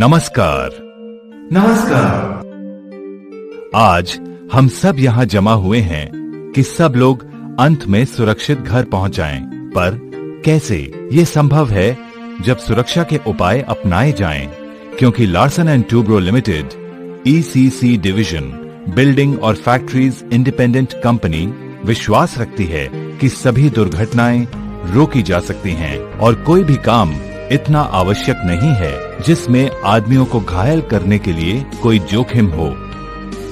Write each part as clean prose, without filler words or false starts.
नमस्कार। नमस्कार। आज हम सब यहाँ जमा हुए हैं कि सब लोग अंत में सुरक्षित घर पहुँच जाएं। पर कैसे ये संभव है जब सुरक्षा के उपाय अपनाए जाएं? क्योंकि Larsen and Toubro limited ECC division building और फैक्ट्रीज इंडिपेंडेंट कंपनी विश्वास रखती है कि सभी दुर्घटनाएं रोकी जा सकती हैं और कोई भी काम इतना आवश्यक नहीं है जिसमें आदमियों को घायल करने के लिए कोई जोखिम हो।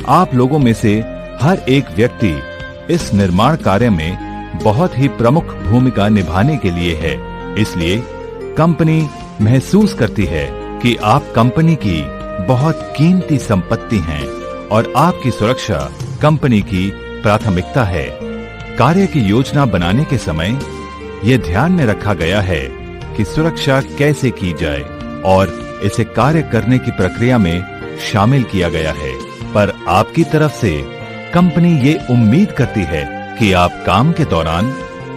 आप लोगों में से हर एक व्यक्ति इस निर्माण कार्य में बहुत ही प्रमुख भूमिका निभाने के लिए है। इसलिए कंपनी महसूस करती है कि आप कंपनी की बहुत कीमती संपत्ति हैं और आपकी सुरक्षा कंपनी की प्राथमिकता है। कार्य की योजना बनाने के समय यह ध्यान में रखा गया है कि सुरक्षा कैसे की जाए और इसे कार्य करने की प्रक्रिया में शामिल किया गया है। पर आपकी तरफ से कंपनी ये उम्मीद करती है कि आप काम के दौरान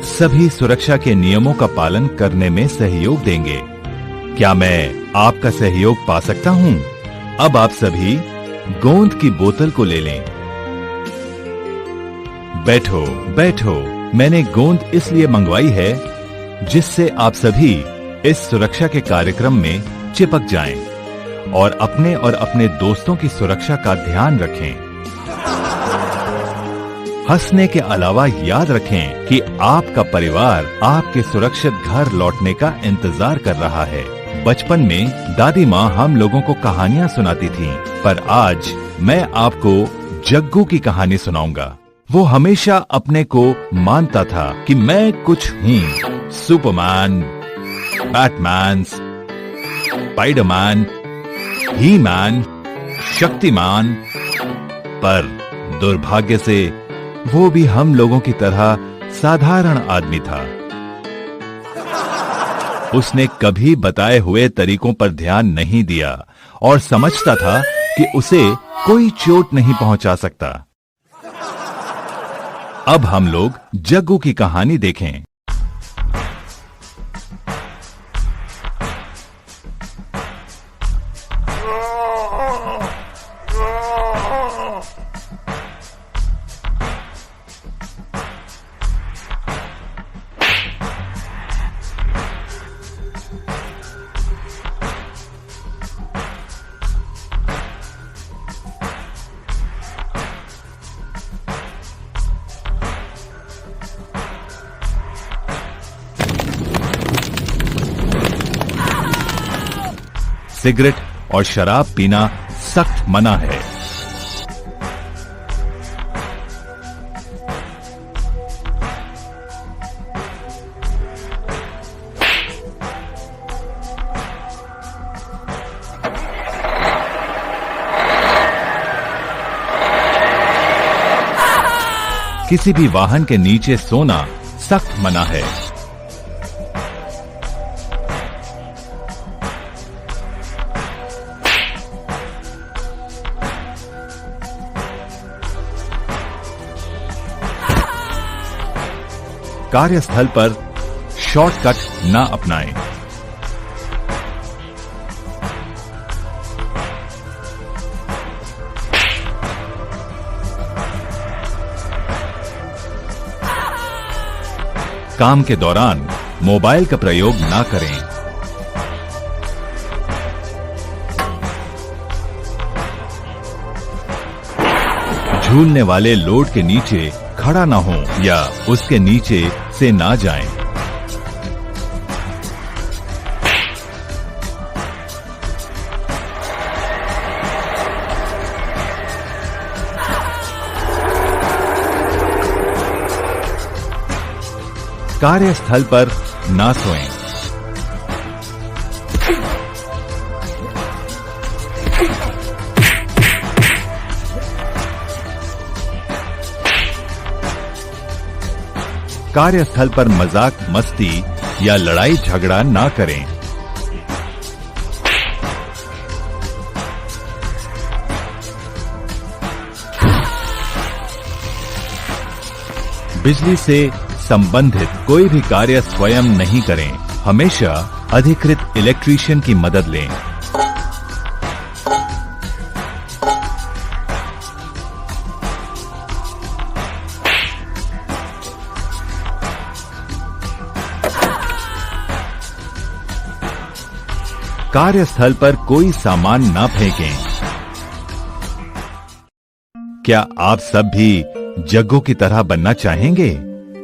सभी सुरक्षा के नियमों का पालन करने में सहयोग देंगे। क्या मैं आपका सहयोग पा सकता हूँ? अब आप सभी गोंद की बोतल को ले लें। बैठो बैठो। मैंने गोंद इसलिए मंगवाई है जिससे आप सभी इस सुरक्षा के कार्यक्रम में चिपक जाएं और अपने दोस्तों की सुरक्षा का ध्यान रखें। हंसने के अलावा याद रखें कि आपका परिवार आपके सुरक्षित घर लौटने का इंतजार कर रहा है। बचपन में दादी माँ हम लोगों को कहानियाँ सुनाती थीं, पर आज मैं आपको जग्गू की कहानी सुनाऊंगा। वो हमेशा अपने को मानता था कि मैं कुछ हूँ, सुपरमैन, बैटमैन, स्पाइडरमैन, ही मैन, शक्तिमान। पर दुर्भाग्य से वो भी हम लोगों की तरह साधारण आदमी था। उसने कभी बताए हुए तरीकों पर ध्यान नहीं दिया और समझता था कि उसे कोई चोट नहीं पहुंचा सकता। अब हम लोग जग्गू की कहानी देखें। सिगरेट और शराब पीना सख्त मना है। किसी भी वाहन के नीचे सोना सख्त मना है। कार्यस्थल पर शॉर्टकट ना अपनाएं। काम के दौरान मोबाइल का प्रयोग ना करें। झूलने वाले लोड के नीचे खड़ा ना हो या उसके नीचे से ना जाएं। कार्यस्थल पर ना सोएं। कार्यस्थल पर मजाक मस्ती या लड़ाई झगड़ा ना करें। बिजली से संबंधित कोई भी कार्य स्वयं नहीं करें। हमेशा अधिकृत इलेक्ट्रीशियन की मदद लें। कार्यस्थल पर कोई सामान ना फेंकें। क्या आप सब भी जग्गू की तरह बनना चाहेंगे?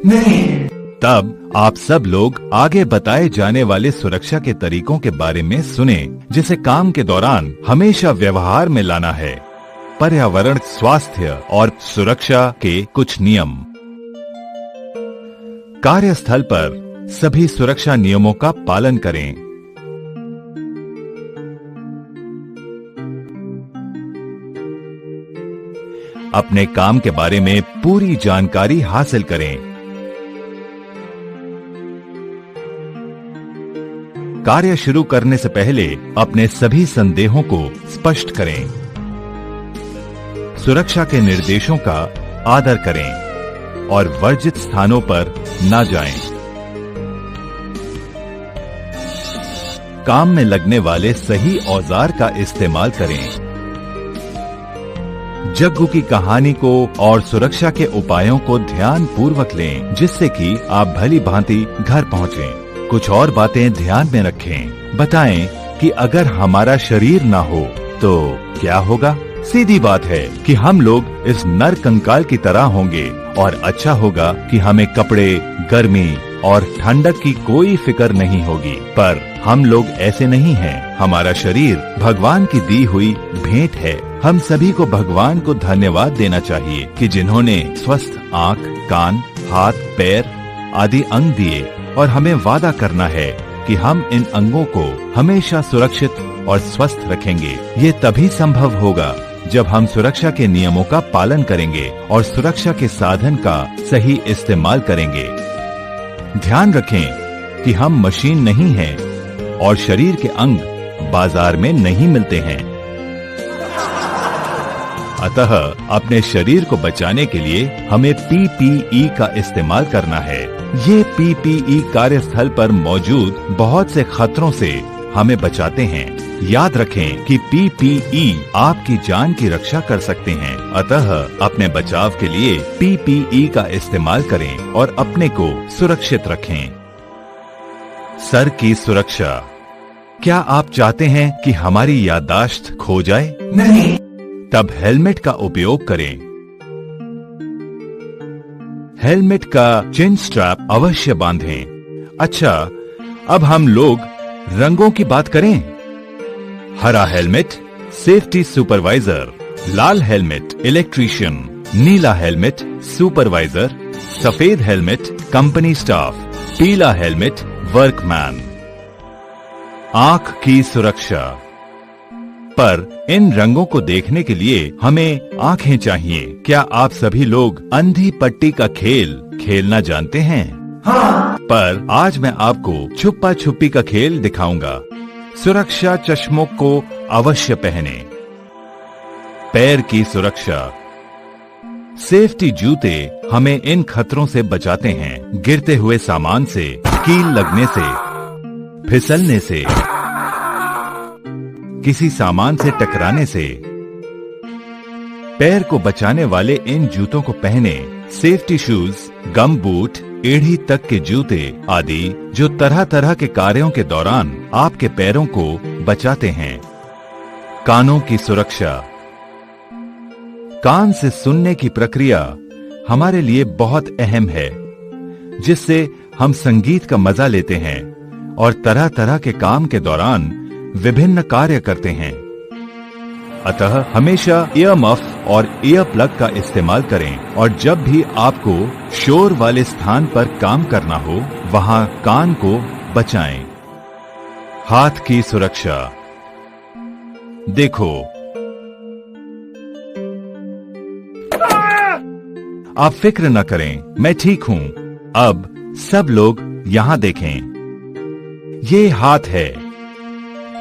नहीं। तब आप सब लोग आगे बताए जाने वाले सुरक्षा के तरीकों के बारे में सुने, जिसे काम के दौरान हमेशा व्यवहार में लाना है। पर्यावरण, स्वास्थ्य और सुरक्षा के कुछ नियम। कार्यस्थल पर सभी सुरक्षा नियमों का पालन करें। अपने काम के बारे में पूरी जानकारी हासिल करें। कार्य शुरू करने से पहले अपने सभी संदेहों को स्पष्ट करें। सुरक्षा के निर्देशों का आदर करें और वर्जित स्थानों पर न जाएं। काम में लगने वाले सही औजार का इस्तेमाल करें। जग्गू की कहानी को और सुरक्षा के उपायों को ध्यान पूर्वक लें, जिससे कि आप भली भांति घर पहुंचें। कुछ और बातें ध्यान में रखें। बताएं कि अगर हमारा शरीर ना हो तो क्या होगा? सीधी बात है कि हम लोग इस नर कंकाल की तरह होंगे और अच्छा होगा कि हमें कपड़े, गर्मी और ठंडक की कोई फिक्र नहीं होगी। पर हम लोग ऐसे नहीं हैं। हमारा शरीर भगवान की दी हुई भेंट है। हम सभी को भगवान को धन्यवाद देना चाहिए कि जिन्होंने स्वस्थ आँख, कान, हाथ, पैर आदि अंग दिए, और हमें वादा करना है कि हम इन अंगों को हमेशा सुरक्षित और स्वस्थ रखेंगे। ये तभी संभव होगा जब हम सुरक्षा के नियमों का पालन करेंगे और सुरक्षा के साधन का सही इस्तेमाल करेंगे। ध्यान रखें कि हम मशीन नहीं हैं और शरीर के अंग बाजार में नहीं मिलते हैं। अतः अपने शरीर को बचाने के लिए हमें PPE का इस्तेमाल करना है। ये PPE कार्यस्थल पर मौजूद बहुत से खतरों से हमें बचाते हैं। याद रखें कि PPE आपकी जान की रक्षा कर सकते हैं। अतः अपने बचाव के लिए PPE का इस्तेमाल करें और अपने को सुरक्षित रखें। सर की सुरक्षा। क्या आप चाहते हैं कि हमारी याददाश्त खो जाए? नहीं। तब हेलमेट का उपयोग करें। हेलमेट का चिन स्ट्रैप अवश्य बांधें। अच्छा, अब हम लोग रंगों की बात करें। हरा हेलमेट सेफ्टी सुपरवाइजर, लाल हेलमेट इलेक्ट्रीशियन, नीला हेलमेट सुपरवाइजर, सफेद हेलमेट कंपनी स्टाफ, पीला हेलमेट वर्कमैन। आंख की सुरक्षा। पर इन रंगों को देखने के लिए हमें आंखें चाहिए। क्या आप सभी लोग अंधी पट्टी का खेल खेलना जानते हैं? हाँ। पर आज मैं आपको छुपा छुपी का खेल दिखाऊंगा। सुरक्षा चश्मों को अवश्य पहने। पैर की सुरक्षा। सेफ्टी जूते हमें इन खतरों से बचाते हैं। गिरते हुए सामान से, कील लगने से, फिसलने से, किसी सामान से टकराने से। पैर को बचाने वाले इन जूतों को पहने। सेफ्टी शूज, गम बूट, एड़ी तक के जूते आदि जो तरह तरह के कार्यों के दौरान आपके पैरों को बचाते हैं। कानों की सुरक्षा। कान से सुनने की प्रक्रिया हमारे लिए बहुत अहम है, जिससे हम संगीत का मजा लेते हैं और तरह तरह के काम के दौरान विभिन्न कार्य करते हैं। अतः हमेशा ईयर मफ और ईयर प्लग का इस्तेमाल करें और जब भी आपको शोर वाले स्थान पर काम करना हो, वहां कान को बचाएं। हाथ की सुरक्षा। देखो, आप फिक्र न करें, मैं ठीक हूं। अब सब लोग यहां देखें। ये हाथ है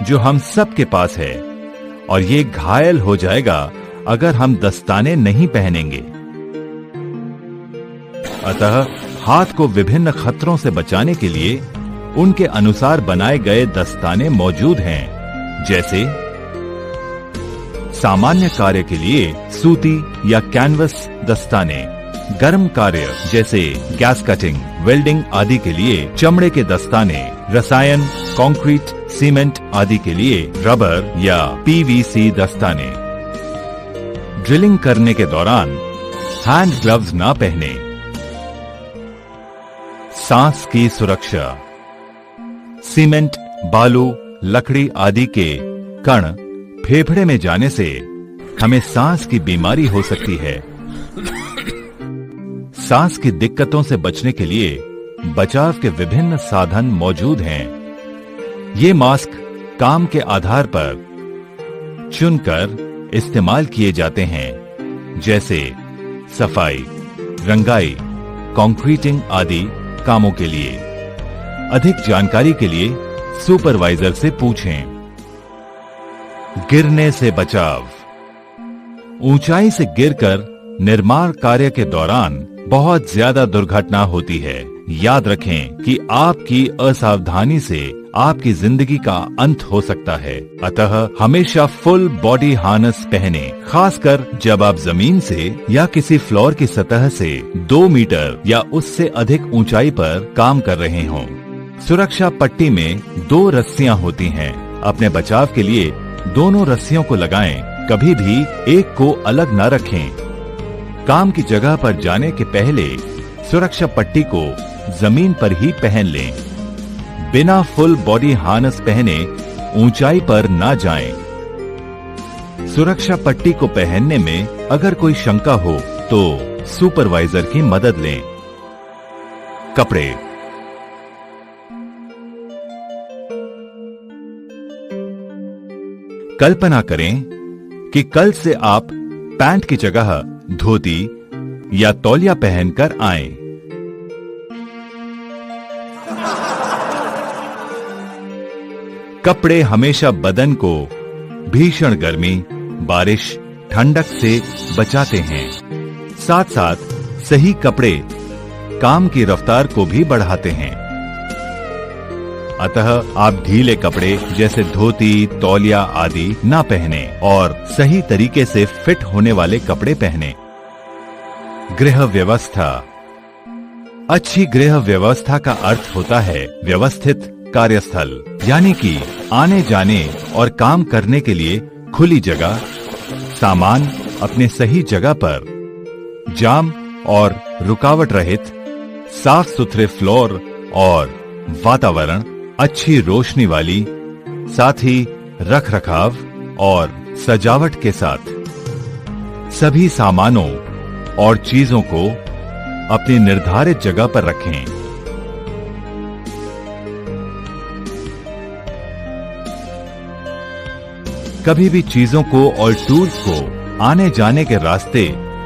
जो हम सब के पास है और ये घायल हो जाएगा अगर हम दस्ताने नहीं पहनेंगे। अतः हाथ को विभिन्न खतरों से बचाने के लिए उनके अनुसार बनाए गए दस्ताने मौजूद हैं, जैसे सामान्य कार्य के लिए सूती या कैनवस दस्ताने, गर्म कार्य जैसे गैस कटिंग, वेल्डिंग आदि के लिए चमड़े के दस्ताने, रसायन, कंक्रीट सीमेंट आदि के लिए रबर या पीवीसी दस्ताने। ड्रिलिंग करने के दौरान हैंड ग्लव्स ना पहने। सांस की सुरक्षा। सीमेंट, बालू, लकड़ी आदि के कण फेफड़े में जाने से हमें सांस की बीमारी हो सकती है। सांस की दिक्कतों से बचने के लिए बचाव के विभिन्न साधन मौजूद हैं। ये मास्क काम के आधार पर चुनकर इस्तेमाल किए जाते हैं, जैसे सफाई, रंगाई, कंक्रीटिंग आदि कामों के लिए। अधिक जानकारी के लिए सुपरवाइजर से पूछें। गिरने से बचाव। ऊंचाई से गिरकर निर्माण कार्य के दौरान बहुत ज्यादा दुर्घटना होती है। याद रखें कि आपकी असावधानी से आपकी जिंदगी का अंत हो सकता है। अतः हमेशा फुल बॉडी हार्नेस पहने, खासकर जब आप जमीन से या किसी फ्लोर की सतह से 2 मीटर या उससे अधिक ऊंचाई पर काम कर रहे हों। सुरक्षा पट्टी में 2 रस्सियां होती हैं। अपने बचाव के लिए दोनों रस्सियों को लगाएं। कभी भी एक को अलग न रखें। काम की जगह पर जाने के पहले सुरक्षा पट्टी को जमीन पर ही पहन लें। बिना फुल बॉडी हार्नेस पहने ऊंचाई पर ना जाएं। सुरक्षा पट्टी को पहनने में अगर कोई शंका हो तो सुपरवाइजर की मदद लें। कपड़े। कल्पना करें कि कल से आप पैंट की जगह धोती या तौलिया पहनकर आएं। कपड़े हमेशा बदन को भीषण गर्मी, बारिश, ठंडक से बचाते हैं। साथ साथ सही कपड़े काम की रफ्तार को भी बढ़ाते हैं। अतः आप ढीले कपड़े जैसे धोती, तौलिया आदि ना पहने और सही तरीके से फिट होने वाले कपड़े पहने। गृह व्यवस्था। अच्छी गृह व्यवस्था का अर्थ होता है व्यवस्थित कार्यस्थल, यानी कि आने जाने और काम करने के लिए खुली जगह, सामान अपने सही जगह पर, जाम और रुकावट रहित, साफ सुथरे फ्लोर और वातावरण, अच्छी रोशनी वाली, साथ ही रख रखाव और सजावट के साथ। सभी सामानों और चीजों को अपनी निर्धारित जगह पर रखें। कभी भी चीजों को और टूल्स को आने जाने के रास्ते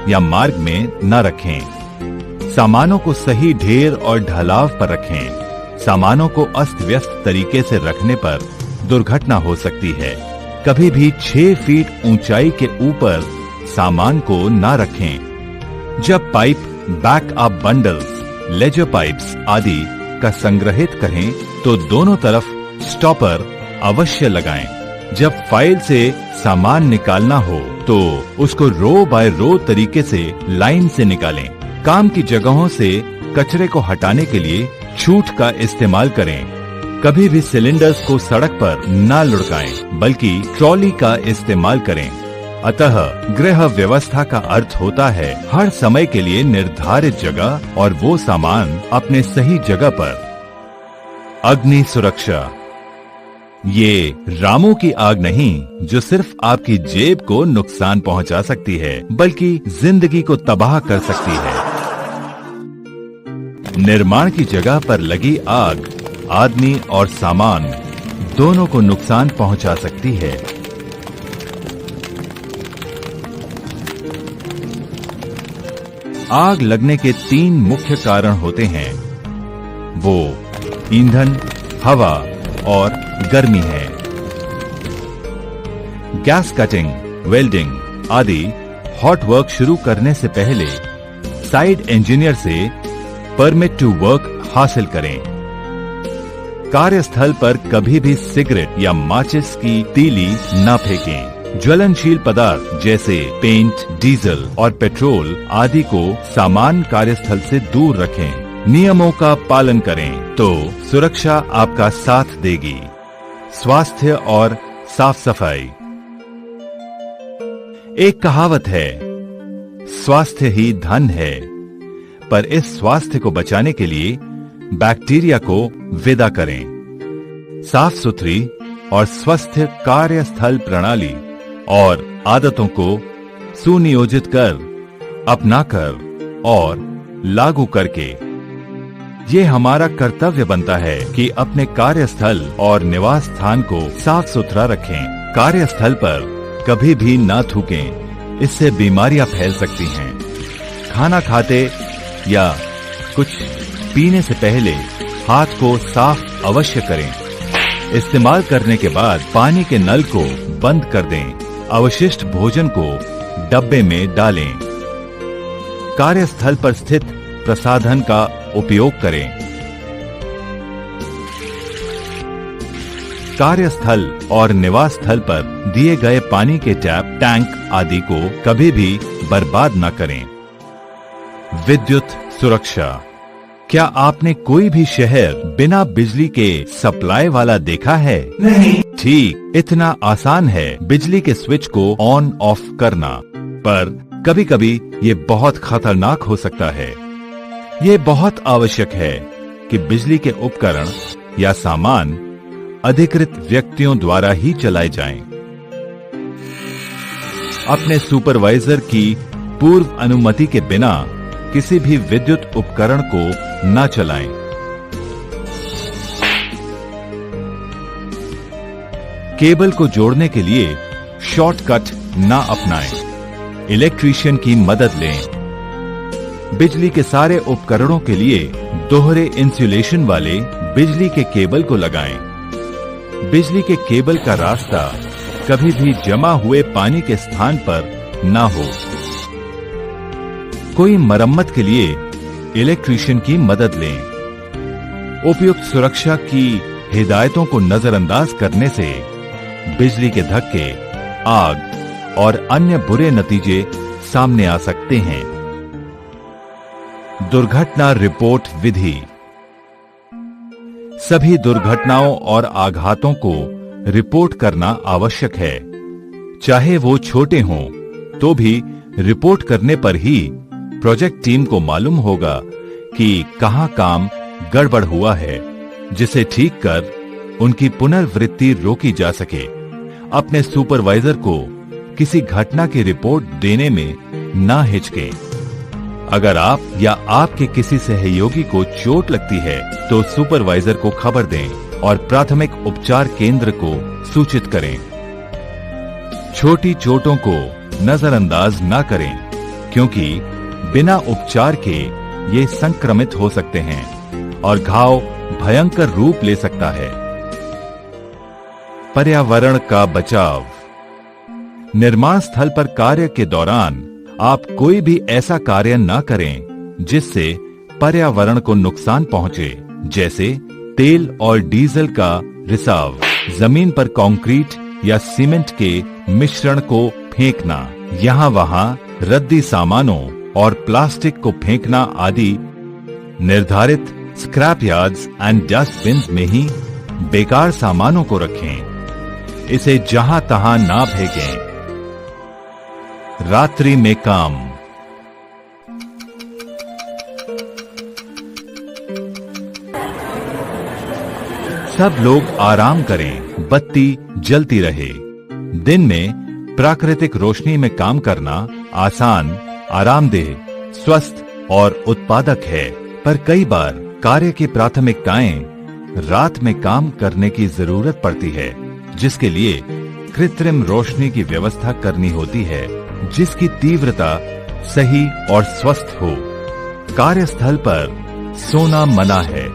या मार्ग में न रखें। सामानों को सही ढेर और ढलाव पर रखें। सामानों को अस्त व्यस्त तरीके से रखने पर दुर्घटना हो सकती है। कभी भी 6 फीट ऊंचाई के ऊपर सामान को न रखें। जब pipe, backup bundles, ledger pipes आदि का संग्रहित करें तो दोनों तरफ स्टॉपर अवश्य लगाएं। जब फाइल से सामान निकालना हो तो उसको रो बाय रो तरीके से लाइन से निकालें। काम की जगहों से कचरे को हटाने के लिए छूट का इस्तेमाल करें। कभी भी सिलेंडर्स को सड़क पर न लुढ़काएं, बल्कि ट्रॉली का इस्तेमाल करें। अतः गृह व्यवस्था का अर्थ होता है हर समय के लिए निर्धारित जगह और वो सामान अपने सही जगह पर। अग्नि सुरक्षा। ये रामों की आग नहीं जो सिर्फ आपकी जेब को नुकसान पहुंचा सकती है, बल्कि जिंदगी को तबाह कर सकती है। निर्माण की जगह पर लगी आग आदमी और सामान दोनों को नुकसान पहुंचा सकती है। आग लगने के 3 मुख्य कारण होते हैं। वो ईंधन, हवा और गर्मी है। गैस कटिंग, वेल्डिंग आदि हॉट वर्क शुरू करने से पहले साइट इंजीनियर से परमिट टू वर्क हासिल करें। कार्यस्थल पर कभी भी सिगरेट या माचिस की तीली न फेंकें। ज्वलनशील पदार्थ जैसे पेंट, डीजल और पेट्रोल आदि को सामान कार्यस्थल से दूर रखें। नियमों का पालन करें तो सुरक्षा आपका साथ देगी। स्वास्थ्य और साफ सफाई। एक कहावत है, स्वास्थ्य ही धन है, पर इस स्वास्थ्य को बचाने के लिए बैक्टीरिया को विदा करें। साफ सुथरी और स्वस्थ कार्यस्थल प्रणाली और आदतों को सुनियोजित कर, अपनाकर और लागू करके ये हमारा कर्तव्य बनता है कि अपने कार्यस्थल और निवास स्थान को साफ सुथरा रखें। कार्यस्थल पर कभी भी ना थूकें, इससे बीमारियां फैल सकती हैं। खाना खाते या कुछ पीने से पहले हाथ को साफ अवश्य करें। इस्तेमाल करने के बाद पानी के नल को बंद कर दें। अवशिष्ट भोजन को डब्बे में डालें। कार्यस्थल पर स्थित प्रसाधन का उपयोग करें। कार्यस्थल और निवास स्थल पर दिए गए पानी के टैप, टैंक आदि को कभी भी बर्बाद न करें। विद्युत सुरक्षा। क्या आपने कोई भी शहर बिना बिजली के सप्लाई वाला देखा है? नहीं। ठीक इतना आसान है बिजली के स्विच को ऑन ऑफ करना, पर कभी कभी ये बहुत खतरनाक हो सकता है। ये बहुत आवश्यक है कि बिजली के उपकरण या सामान अधिकृत व्यक्तियों द्वारा ही चलाए जाएं। अपने सुपरवाइजर की पूर्व अनुमति के बिना किसी भी विद्युत उपकरण को न चलाएं। केबल को जोड़ने के लिए शॉर्टकट न अपनाएं। इलेक्ट्रीशियन की मदद लें। बिजली के सारे उपकरणों के लिए दोहरे इंसुलेशन वाले बिजली के केबल को लगाएं। बिजली के केबल का रास्ता कभी भी जमा हुए पानी के स्थान पर न हो। कोई मरम्मत के लिए इलेक्ट्रीशियन की मदद लें। उपयुक्त सुरक्षा की हिदायतों को नजरअंदाज करने से बिजली के धक्के, आग और अन्य बुरे नतीजे सामने आ सकते हैं। दुर्घटना रिपोर्ट विधि। सभी दुर्घटनाओं और आघातों को रिपोर्ट करना आवश्यक है। चाहे वो छोटे हों, तो भी रिपोर्ट करने पर ही प्रोजेक्ट टीम को मालूम होगा कि कहां काम गड़बड़ हुआ है, जिसे ठीक कर उनकी पुनर्वृत्ति रोकी जा सके। अपने सुपरवाइजर को किसी घटना की रिपोर्ट देने में ना हिचकें। अगर आप या आपके किसी सहयोगी को चोट लगती है तो सुपरवाइजर को खबर दें और प्राथमिक उपचार केंद्र को सूचित करें। छोटी चोटों को नजरअंदाज ना करें, क्योंकि बिना उपचार के ये संक्रमित हो सकते हैं और घाव भयंकर रूप ले सकता है। पर्यावरण का बचाव। निर्माण स्थल पर कार्य के दौरान आप कोई भी ऐसा कार्य न करें जिससे पर्यावरण को नुकसान पहुंचे, जैसे तेल और डीजल का रिसाव, जमीन पर कंक्रीट या सीमेंट के मिश्रण को फेंकना, यहाँ वहाँ रद्दी सामानों और प्लास्टिक को फेंकना आदि। निर्धारित स्क्रैप यार्ड्स एंड डस्टबिन में ही बेकार सामानों को रखें। इसे जहां तहां ना फेंकें। रात्रि में काम। सब लोग आराम करें, बत्ती जलती रहे। दिन में प्राकृतिक रोशनी में काम करना आसान, आरामदेह, स्वस्थ और उत्पादक है, पर कई बार कार्य की प्राथमिकताएं रात में काम करने की जरूरत पड़ती है, जिसके लिए कृत्रिम रोशनी की व्यवस्था करनी होती है, जिसकी तीव्रता सही और स्वस्थ हो। कार्यस्थल पर सोना मना है।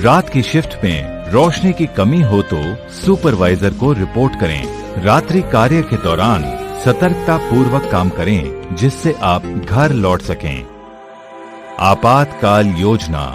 रात की शिफ्ट में रोशनी की कमी हो तो सुपरवाइजर को रिपोर्ट करें। रात्रि कार्य के दौरान सतर्कता पूर्वक काम करें, जिससे आप घर लौट सकें। आपातकाल योजना।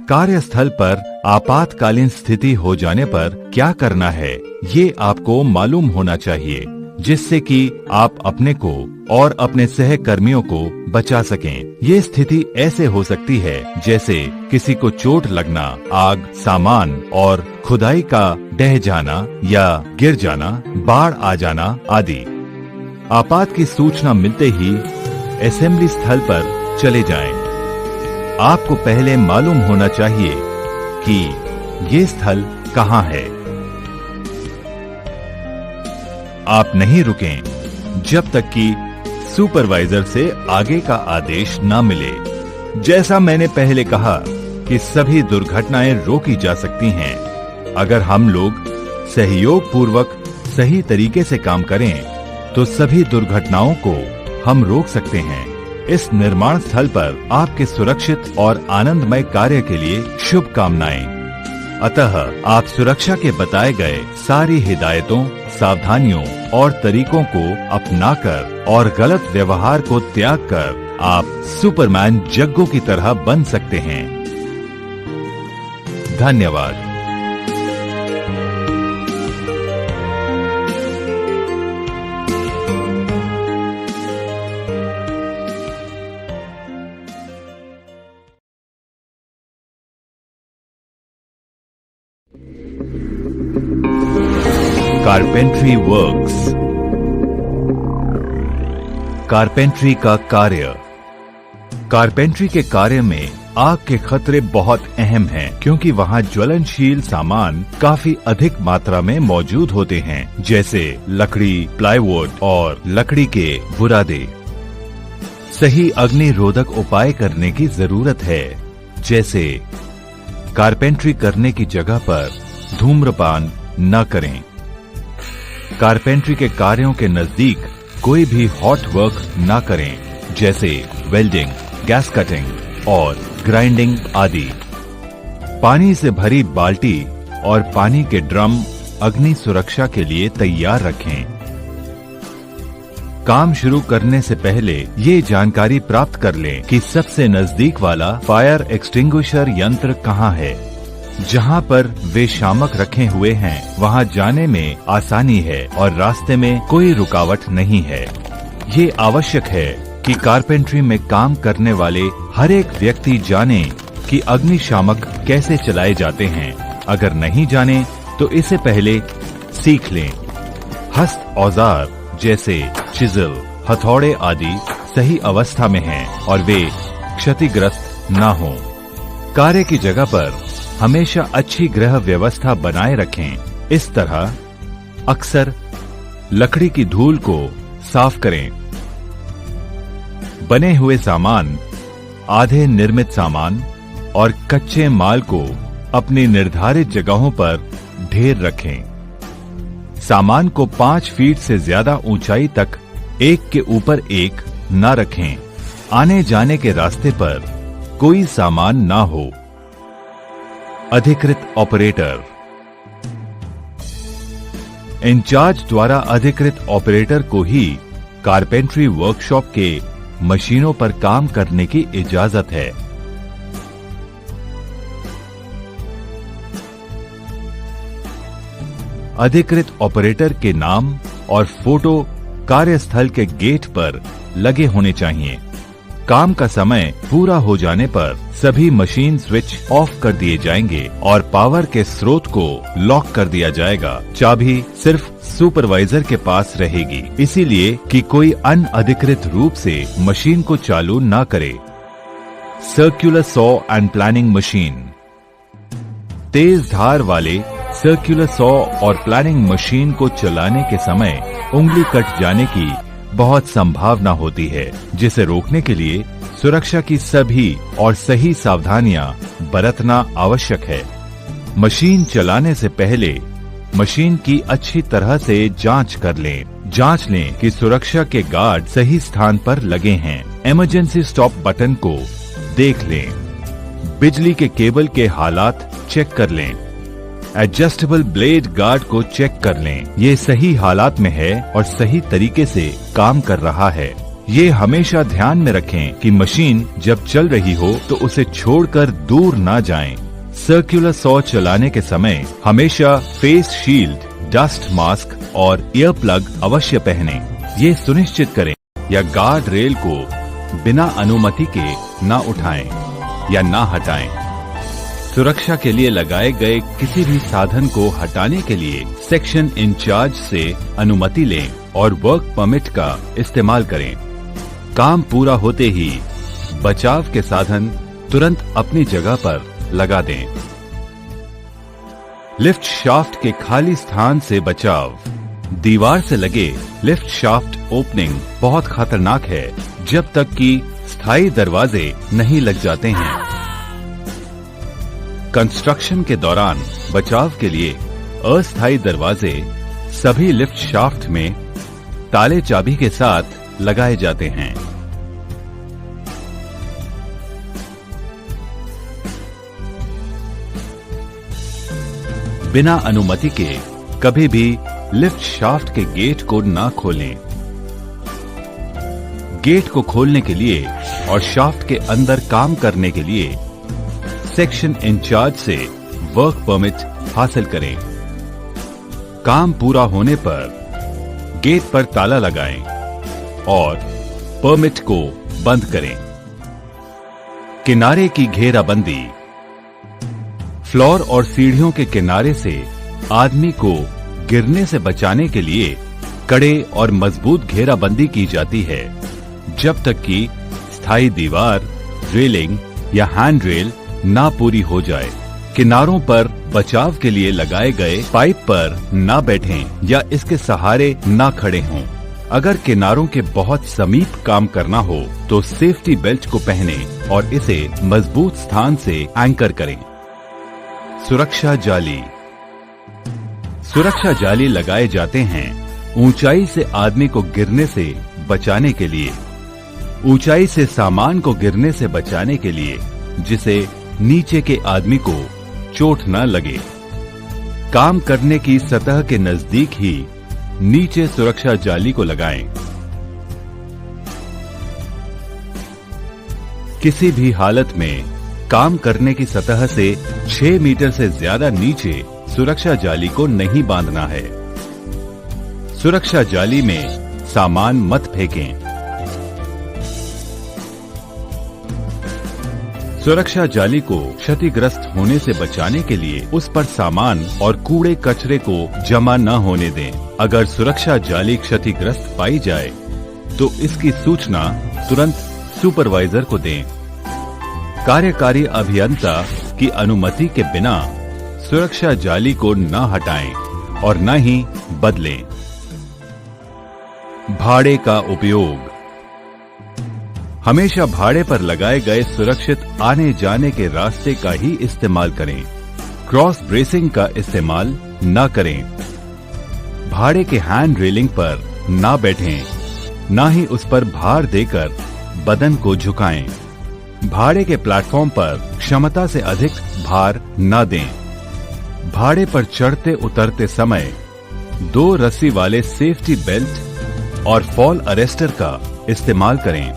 कार्यस्थल पर आपातकालीन स्थिति हो जाने पर क्या करना है, ये आपको मालूम होना चाहिए। जिससे कि आप अपने को और अपने सहकर्मियों को बचा सकें। ये स्थिति ऐसे हो सकती है जैसे किसी को चोट लगना, आग, सामान और खुदाई का ढह जाना या गिर जाना, बाढ़ आ जाना आदि। आपात की सूचना मिलते ही असेंबली स्थल पर चले जाएं। आपको पहले मालूम होना चाहिए कि ये स्थल कहाँ है। आप नहीं रुकें जब तक कि सुपरवाइजर से आगे का आदेश ना मिले। जैसा मैंने पहले कहा कि सभी दुर्घटनाएं रोकी जा सकती हैं अगर हम लोग सहयोग पूर्वक सही तरीके से काम करें, तो सभी दुर्घटनाओं को हम रोक सकते हैं। इस निर्माण स्थल पर आपके सुरक्षित और आनंदमय कार्य के लिए शुभकामनाएं। अतः आप सुरक्षा के बताए गए सारी हिदायतों, सावधानियों और तरीकों को अपनाकर और गलत व्यवहार को त्याग कर आप सुपरमैन जग्गू की तरह बन सकते हैं। धन्यवाद। Carpentry works. कारपेंट्री का कार्य। कारपेंट्री के कार्य में आग के खतरे बहुत अहम हैं, क्योंकि वहाँ ज्वलनशील सामान काफी अधिक मात्रा में मौजूद होते हैं, जैसे लकड़ी, प्लाईवुड और लकड़ी के बुरादे। सही अग्निरोधक उपाय करने की जरूरत है, जैसे कारपेंट्री करने की जगह पर धूम्रपान न करें। कारपेंट्री के कार्यों के नजदीक कोई भी हॉट वर्क न करें, जैसे वेल्डिंग, गैस कटिंग और ग्राइंडिंग आदि। पानी से भरी बाल्टी और पानी के ड्रम अग्नि सुरक्षा के लिए तैयार रखें। काम शुरू करने से पहले ये जानकारी प्राप्त कर लें कि सबसे नजदीक वाला फायर एक्सटिंग्विशर यंत्र कहाँ है। जहाँ पर वे शामक रखे हुए हैं, वहाँ जाने में आसानी है और रास्ते में कोई रुकावट नहीं है। ये आवश्यक है कि कारपेंट्री में काम करने वाले हर एक व्यक्ति जाने कि अग्निशामक कैसे चलाए जाते हैं। अगर नहीं जाने तो इसे पहले सीख लें। हस्त औजार जैसे चिजल, हथौड़े आदि सही अवस्था में हैं और वे क्षतिग्रस्त न हों। कार्य की जगह पर हमेशा अच्छी गृह व्यवस्था बनाए रखें। इस तरह अक्सर लकड़ी की धूल को साफ करें। बने हुए सामान, आधे निर्मित सामान और कच्चे माल को अपनी निर्धारित जगहों पर ढेर रखें। सामान को 5 फीट से ज्यादा ऊंचाई तक एक के ऊपर एक न रखें। आने जाने के रास्ते पर कोई सामान ना हो। अधिकृत ऑपरेटर। इंचार्ज द्वारा अधिकृत ऑपरेटर को ही कारपेंट्री वर्कशॉप के मशीनों पर काम करने की इजाजत है। अधिकृत ऑपरेटर के नाम और फोटो कार्यस्थल के गेट पर लगे होने चाहिए। काम का समय पूरा हो जाने पर सभी मशीन स्विच ऑफ कर दिए जाएंगे और पावर के स्रोत को लॉक कर दिया जाएगा। चाबी सिर्फ सुपरवाइजर के पास रहेगी, इसीलिए कि कोई अनअधिकृत रूप से मशीन को चालू न करे। Circular saw and planing machine. तेज धार वाले सर्कुलर सॉ और प्लानिंग मशीन को चलाने के समय उंगली कट जाने की बहुत संभावना होती है, जिसे रोकने के लिए सुरक्षा की सभी और सही सावधानियां बरतना आवश्यक है। मशीन चलाने से पहले मशीन की अच्छी तरह से जांच कर लें। जांच लें कि सुरक्षा के गार्ड सही स्थान पर लगे हैं। इमरजेंसी स्टॉप बटन को देख लें। बिजली के केबल के हालात चेक कर लें। एडजस्टेबल ब्लेड गार्ड को चेक कर लें। ये सही हालात में है और सही तरीके से काम कर रहा है। ये हमेशा ध्यान में रखें कि मशीन जब चल रही हो तो उसे छोड़कर दूर ना जाएं। सर्कुलर सॉ चलाने के समय हमेशा फेस शील्ड, डस्ट मास्क और ईयर प्लग अवश्य पहनें। ये सुनिश्चित करें या गार्ड रेल को बिना अनुमति के ना उठाएं या ना हटाएं। सुरक्षा के लिए लगाए गए किसी भी साधन को हटाने के लिए सेक्शन इंचार्ज से अनुमति लें और वर्क परमिट का इस्तेमाल करें। काम पूरा होते ही बचाव के साधन तुरंत अपनी जगह पर लगा दें। लिफ्ट शाफ्ट के खाली स्थान से बचाव। दीवार से लगे लिफ्ट शाफ्ट ओपनिंग बहुत खतरनाक है जब तक कि स्थायी दरवाजे नहीं लग जाते हैं। कंस्ट्रक्शन के दौरान बचाव के लिए अस्थायी दरवाजे सभी लिफ्ट शाफ्ट में ताले चाबी के साथ लगाए जाते हैं। बिना अनुमति के कभी भी लिफ्ट शाफ्ट के गेट को ना खोलें। गेट को खोलने के लिए और शाफ्ट के अंदर काम करने के लिए सेक्शन इंचार्ज से वर्क परमिट हासिल करें। काम पूरा होने पर गेट पर ताला लगाएं और परमिट को बंद करें। किनारे की घेराबंदी। फ्लोर और सीढ़ियों के किनारे से आदमी को गिरने से बचाने के लिए कड़े और मजबूत घेराबंदी की जाती है जब तक कि स्थायी दीवार, रेलिंग या हैंड रेल ना पूरी हो जाए। किनारों पर बचाव के लिए लगाए गए पाइप पर ना बैठें या इसके सहारे ना खड़े हों। अगर किनारों के बहुत समीप काम करना हो तो सेफ्टी बेल्ट को पहने और इसे मजबूत स्थान से एंकर करें। सुरक्षा जाली। सुरक्षा जाली लगाए जाते हैं ऊंचाई से आदमी को गिरने से बचाने के लिए, ऊंचाई से सामान को गिरने से बचाने के लिए जिसे नीचे के आदमी को चोट न लगे। काम करने की सतह के नजदीक ही नीचे सुरक्षा जाली को लगाएं। किसी भी हालत में काम करने की सतह से 6 मीटर से ज्यादा नीचे सुरक्षा जाली को नहीं बांधना है। सुरक्षा जाली में सामान मत फेंकें। सुरक्षा जाली को क्षतिग्रस्त होने से बचाने के लिए उस पर सामान और कूड़े कचरे को जमा न होने दें। अगर सुरक्षा जाली क्षतिग्रस्त पाई जाए तो इसकी सूचना तुरंत सुपरवाइजर को दें। कार्यकारी अभियंता की अनुमति के बिना सुरक्षा जाली को न हटाएं और न ही बदलें। भाड़े का उपयोग। हमेशा भाड़े पर लगाए गए सुरक्षित आने जाने के रास्ते का ही इस्तेमाल करें। क्रॉस ब्रेसिंग का इस्तेमाल न करें। भाड़े के हैंड रेलिंग पर न बैठें, न ही उस पर भार देकर बदन को झुकाएं। भाड़े के प्लेटफॉर्म पर क्षमता से अधिक भार न दें। भाड़े पर चढ़ते उतरते समय 2 रस्सी वाले सेफ्टी बेल्ट और फॉल अरेस्टर का इस्तेमाल करें।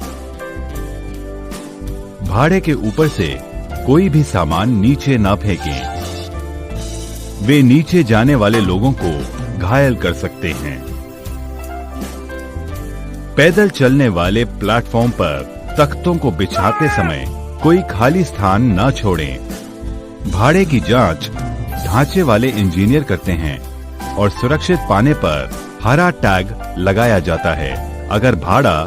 भाड़े के ऊपर से कोई भी सामान नीचे ना फेंकें। वे नीचे जाने वाले लोगों को घायल कर सकते हैं। पैदल चलने वाले प्लेटफॉर्म पर तख्तों को बिछाते समय कोई खाली स्थान न छोड़ें। भाड़े की जांच ढांचे वाले इंजीनियर करते हैं और सुरक्षित पाने पर हरा टैग लगाया जाता है। अगर भाड़ा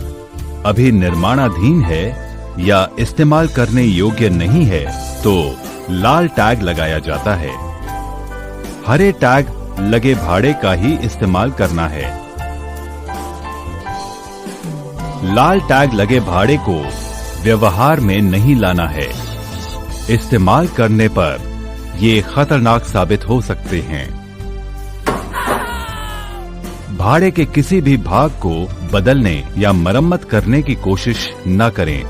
अभी निर्माणाधीन है या इस्तेमाल करने योग्य नहीं है तो लाल टैग लगाया जाता है। हरे टैग लगे भाड़े का ही इस्तेमाल करना है। लाल टैग लगे भाड़े को व्यवहार में नहीं लाना है। इस्तेमाल करने पर ये खतरनाक साबित हो सकते हैं। भाड़े के किसी भी भाग को बदलने या मरम्मत करने की कोशिश न करें।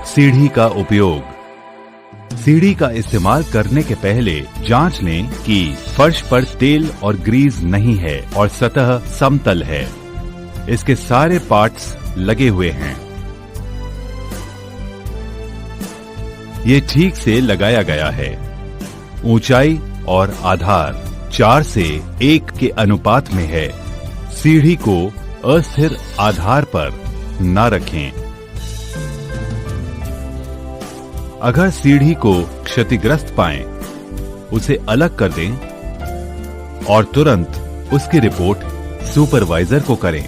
सीढ़ी का उपयोग। सीढ़ी का इस्तेमाल करने के पहले जांच लें कि फर्श पर तेल और ग्रीस नहीं है और सतह समतल है। इसके सारे पार्ट्स लगे हुए हैं। ये ठीक से लगाया गया है। ऊंचाई और आधार 4 से 1 के अनुपात में है। सीढ़ी को अस्थिर आधार पर न रखें। अगर सीढ़ी को क्षतिग्रस्त पाएं, उसे अलग कर दें और तुरंत उसकी रिपोर्ट सुपरवाइजर को करें।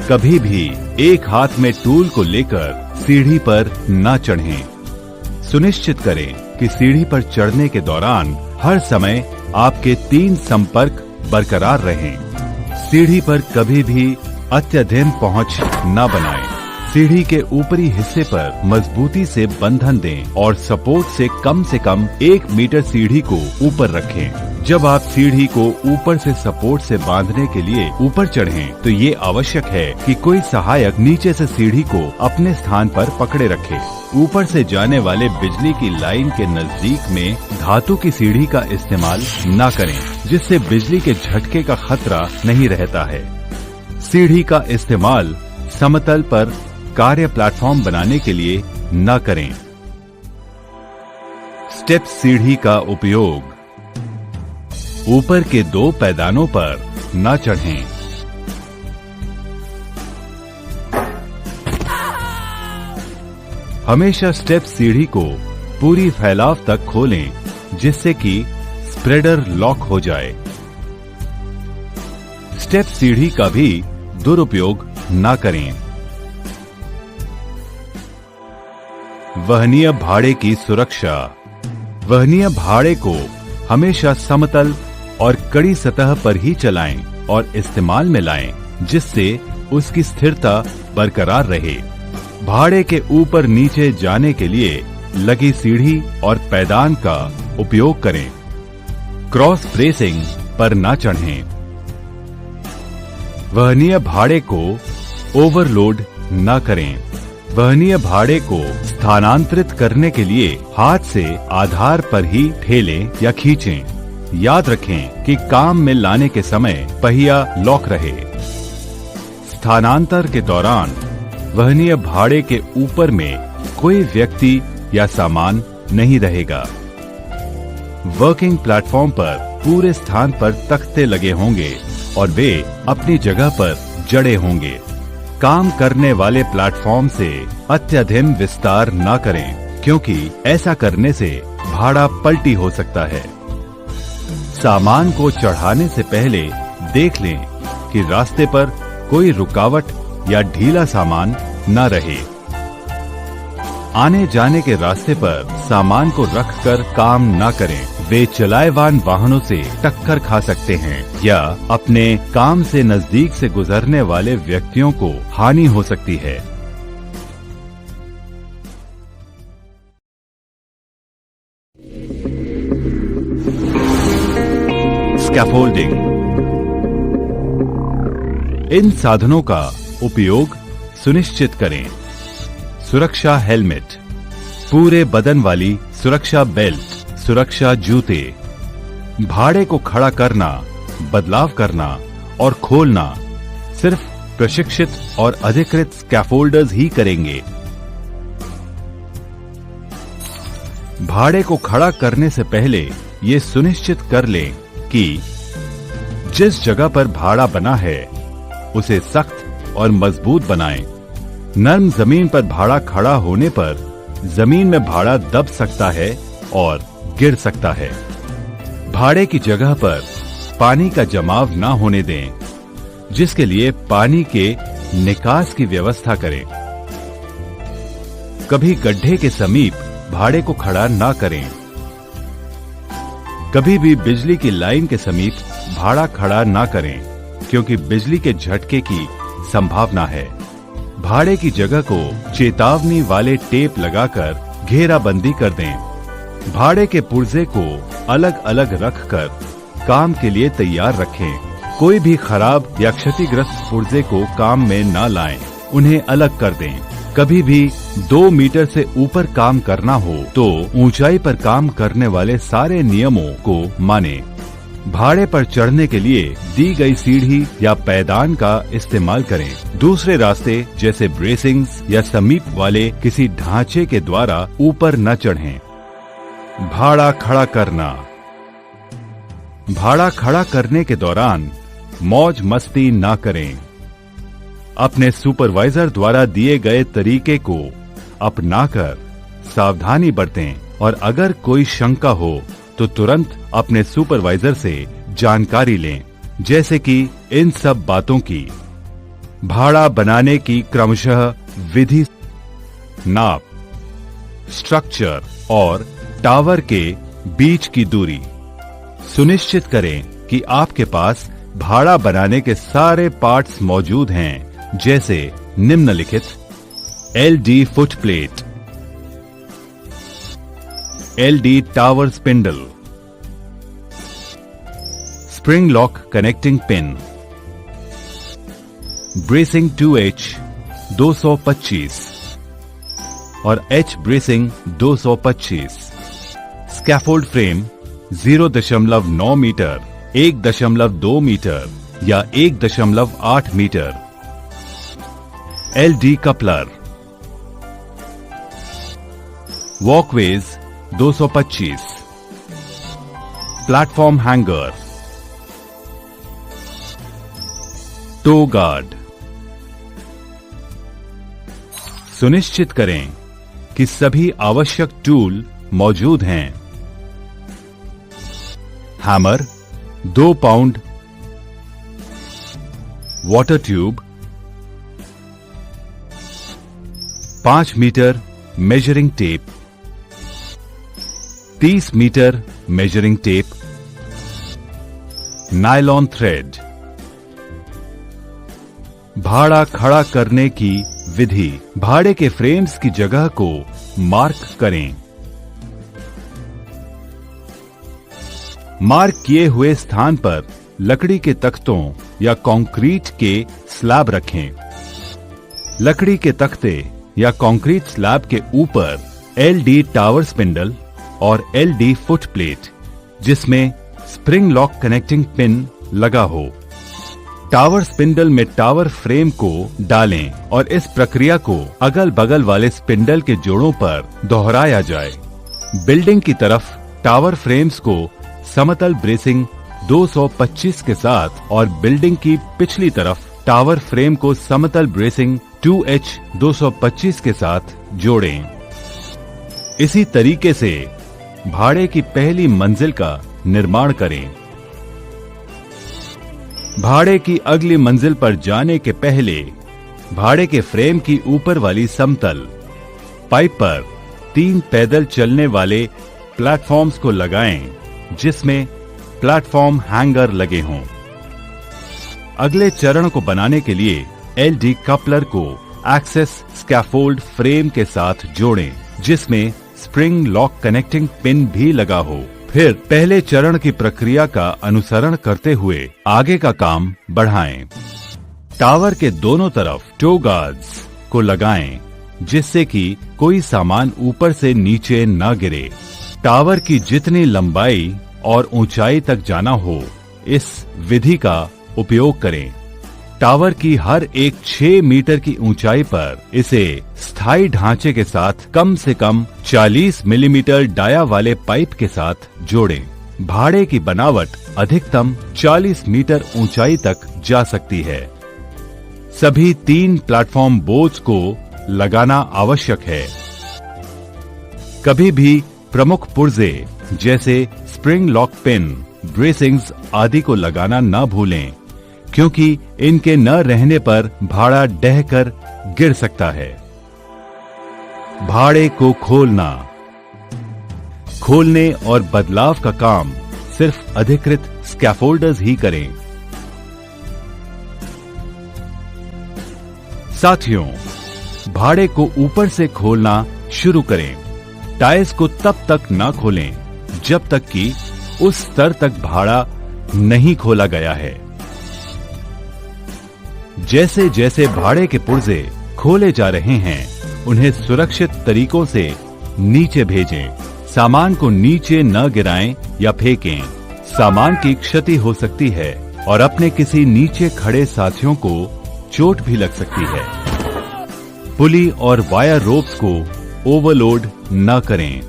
कभी भी एक हाथ में टूल को लेकर सीढ़ी पर न चढ़ें। सुनिश्चित करें कि सीढ़ी पर चढ़ने के दौरान हर समय आपके 3 संपर्क बरकरार रहें। सीढ़ी पर कभी भी अत्यधिक पहुंच न बनाएं। सीढ़ी के ऊपरी हिस्से पर मजबूती से बंधन दें और सपोर्ट से कम 1 मीटर सीढ़ी को ऊपर रखें। जब आप सीढ़ी को ऊपर से सपोर्ट से बांधने के लिए ऊपर चढ़ें, तो ये आवश्यक है कि कोई सहायक नीचे से सीढ़ी को अपने स्थान पर पकड़े रखे। ऊपर से जाने वाले बिजली की लाइन के नजदीक में धातु की सीढ़ी का इस्तेमाल न करें, जिससे बिजली के झटके का खतरा नहीं रहता है। सीढ़ी का इस्तेमाल समतल पर कार्य प्लेटफॉर्म बनाने के लिए न करें। स्टेप सीढ़ी का उपयोग ऊपर के 2 पैदानों पर न चढ़ें। हमेशा स्टेप सीढ़ी को पूरी फैलाव तक खोलें, जिससे कि स्प्रेडर लॉक हो जाए। स्टेप सीढ़ी का भी दुरुपयोग न करें। वहनीय भाड़े की सुरक्षा। वहनीय भाड़े को हमेशा समतल और कड़ी सतह पर ही चलाएं और इस्तेमाल में लाएं, जिससे उसकी स्थिरता बरकरार रहे। भाड़े के ऊपर नीचे जाने के लिए लगी सीढ़ी और पैदान का उपयोग करें। क्रॉस ब्रेसिंग पर न चढ़ें। वहनीय भाड़े को ओवरलोड न करें। वहनीय भाड़े को स्थानांतरित करने के लिए हाथ से आधार पर ही ठेलें या खींचें। याद रखें कि काम में लाने के समय पहिया लॉक रहे। स्थानांतर के दौरान वहनीय भाड़े के ऊपर में कोई व्यक्ति या सामान नहीं रहेगा। वर्किंग प्लेटफॉर्म पर पूरे स्थान पर तख्ते लगे होंगे और वे अपनी जगह पर जड़े होंगे। काम करने वाले प्लेटफॉर्म से अत्यधिक विस्तार न करें, क्योंकि ऐसा करने से भाड़ा पलटी हो सकता है। सामान को चढ़ाने से पहले देख लें कि रास्ते पर कोई रुकावट या ढीला सामान न रहे। आने जाने के रास्ते पर सामान को रखकर काम न करें। वे चलाएवान वाहनों से टक्कर खा सकते हैं या अपने काम से नजदीक से गुजरने वाले व्यक्तियों को हानि हो सकती है। स्कैफोल्डिंग। इन साधनों का उपयोग सुनिश्चित करें। सुरक्षा हेलमेट, पूरे बदन वाली सुरक्षा बेल्ट, सुरक्षा जूते। भाड़े को खड़ा करना, बदलाव करना और खोलना सिर्फ प्रशिक्षित और अधिकृत स्कैफोल्डर्स ही करेंगे। भाड़े को खड़ा करने से पहले ये सुनिश्चित कर लें कि जिस जगह पर भाड़ा बना है उसे सख्त और मजबूत बनाएं। नरम जमीन पर भाड़ा खड़ा होने पर जमीन में भाड़ा दब सकता है और गिर सकता है। भाड़े की जगह पर पानी का जमाव न होने दें, जिसके लिए पानी के निकास की व्यवस्था करें। कभी गड्ढे के समीप भाड़े को खड़ा न करें। कभी भी बिजली की लाइन के समीप भाड़ा खड़ा न करें, क्योंकि बिजली के झटके की संभावना है। भाड़े की जगह को चेतावनी वाले टेप लगाकर घेराबंदी कर दें। भाड़े के पुर्जे को अलग अलग रखकर काम के लिए तैयार रखें। कोई भी खराब या क्षतिग्रस्त पुर्जे को काम में न लाएं, उन्हें अलग कर दें। कभी भी 2 मीटर से ऊपर काम करना हो तो ऊंचाई पर काम करने वाले सारे नियमों को मानें। भाड़े पर चढ़ने के लिए दी गई सीढ़ी या पैदान का इस्तेमाल करें। दूसरे रास्ते जैसे ब्रेसिंग्स या समीप वाले किसी ढांचे के द्वारा ऊपर न चढ़ें। भाड़ा खड़ा करना। भाड़ा खड़ा करने के दौरान मौज मस्ती ना करें। अपने सुपरवाइजर द्वारा दिए गए तरीके को अपनाकर सावधानी बरतें और अगर कोई शंका हो तो तुरंत अपने सुपरवाइजर से जानकारी लें, जैसे कि इन सब बातों की। भाड़ा बनाने की क्रमशः विधि, नाप, स्ट्रक्चर और टावर के बीच की दूरी। सुनिश्चित करें कि आपके पास भाड़ा बनाने के सारे पार्ट्स मौजूद हैं, जैसे निम्नलिखित: LD foot plate, LD tower spindle, spring lock connecting pin, bracing 2H 225 और H bracing 225, scaffold frame 0.9 metre, 1.2 metre या 1.8 metre, LD coupler, walkways 225, platform hanger, toe guard. सुनिश्चित करें कि सभी आवश्यक टूल मौजूद हैं। Hammer 2 pound, water tube 5 metre measuring tape, 30 metre measuring tape, nylon thread. भाड़ा खड़ा करने की विधि: भाड़े के फ्रेम्स की जगह को मार्क करें। मार्क किए हुए स्थान पर लकड़ी के तख्तों या कंक्रीट के स्लैब रखें। लकड़ी के तख्ते या कंक्रीट स्लैब के ऊपर एलडी टावर स्पिंडल और एलडी फुट प्लेट, जिसमें स्प्रिंग लॉक कनेक्टिंग पिन लगा हो। टावर स्पिंडल में टावर फ्रेम को डालें और इस प्रक्रिया को अगल बगल वाले स्पिंडल के जोड़ों पर दोहराया जाए। बिल्डिंग की तरफ टावर फ्रेम्स को समतल ब्रेसिंग 225 के साथ और बिल्डिंग की पिछली तरफ टावर फ्रेम को समतल ब्रेसिंग 2H 225 के साथ जोड़ें। इसी तरीके से भाड़े की पहली मंजिल का निर्माण करें। भाड़े की अगली मंजिल पर जाने के पहले भाड़े के फ्रेम की ऊपर वाली समतल पाइप पर 3 पैदल चलने वाले प्लेटफॉर्म्स को लगाएं, जिसमें प्लेटफॉर्म हैंगर लगे हों। अगले चरण को बनाने के लिए एलडी कपलर को एक्सेस स्कैफोल्ड फ्रेम के साथ जोड़ें, जिसमें स्प्रिंग लॉक कनेक्टिंग पिन भी लगा हो। फिर पहले चरण की प्रक्रिया का अनुसरण करते हुए आगे का काम बढ़ाएं। टावर के दोनों तरफ टो गार्ड्स को लगाएं, जिससे कि कोई सामान ऊपर से नीचे न गिरे। टावर की जितनी लंबाई और ऊंचाई तक जाना हो, इस विधि का उपयोग करें। टावर की हर एक 6 मीटर की ऊंचाई पर इसे स्थायी ढांचे के साथ कम से कम 40 मिलीमीटर डाया वाले पाइप के साथ जोड़ें। भाड़े की बनावट अधिकतम 40 मीटर ऊंचाई तक जा सकती है। सभी 3 प्लेटफॉर्म बोझ को लगाना आवश्यक है। कभी भी प्रमुख पुर्जे जैसे स्प्रिंग लॉक पिन, ब्रेसिंग्स आदि को लगाना न भूलें, क्योंकि इनके न रहने पर भाड़ा ढहकर गिर सकता है। भाड़े को खोलना, खोलने और बदलाव का काम सिर्फ अधिकृत स्कैफोल्डर्स ही करें। साथियों, भाड़े को ऊपर से खोलना शुरू करें। टाइल्स को तब तक ना खोलें जब तक कि उस स्तर तक भाड़ा नहीं खोला गया है। जैसे जैसे भाड़े के पुर्जे खोले जा रहे हैं, उन्हें सुरक्षित तरीकों से नीचे भेजें। सामान को नीचे न गिराएं या फेंकें। सामान की क्षति हो सकती है और अपने किसी नीचे खड़े साथियों को चोट भी लग सकती है। पुली और वायर रोप्स को ओवरलोड न करें।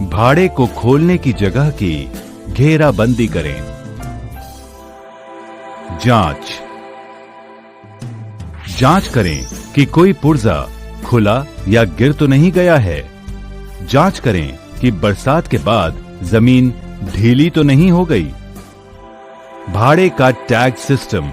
भाड़े को खोलने की जगह की घेराबंदी करें। जांच करें कि कोई पुर्जा खुला या गिर तो नहीं गया है। जांच करें कि बरसात के बाद जमीन ढीली तो नहीं हो गई। भाड़े का टैग सिस्टम।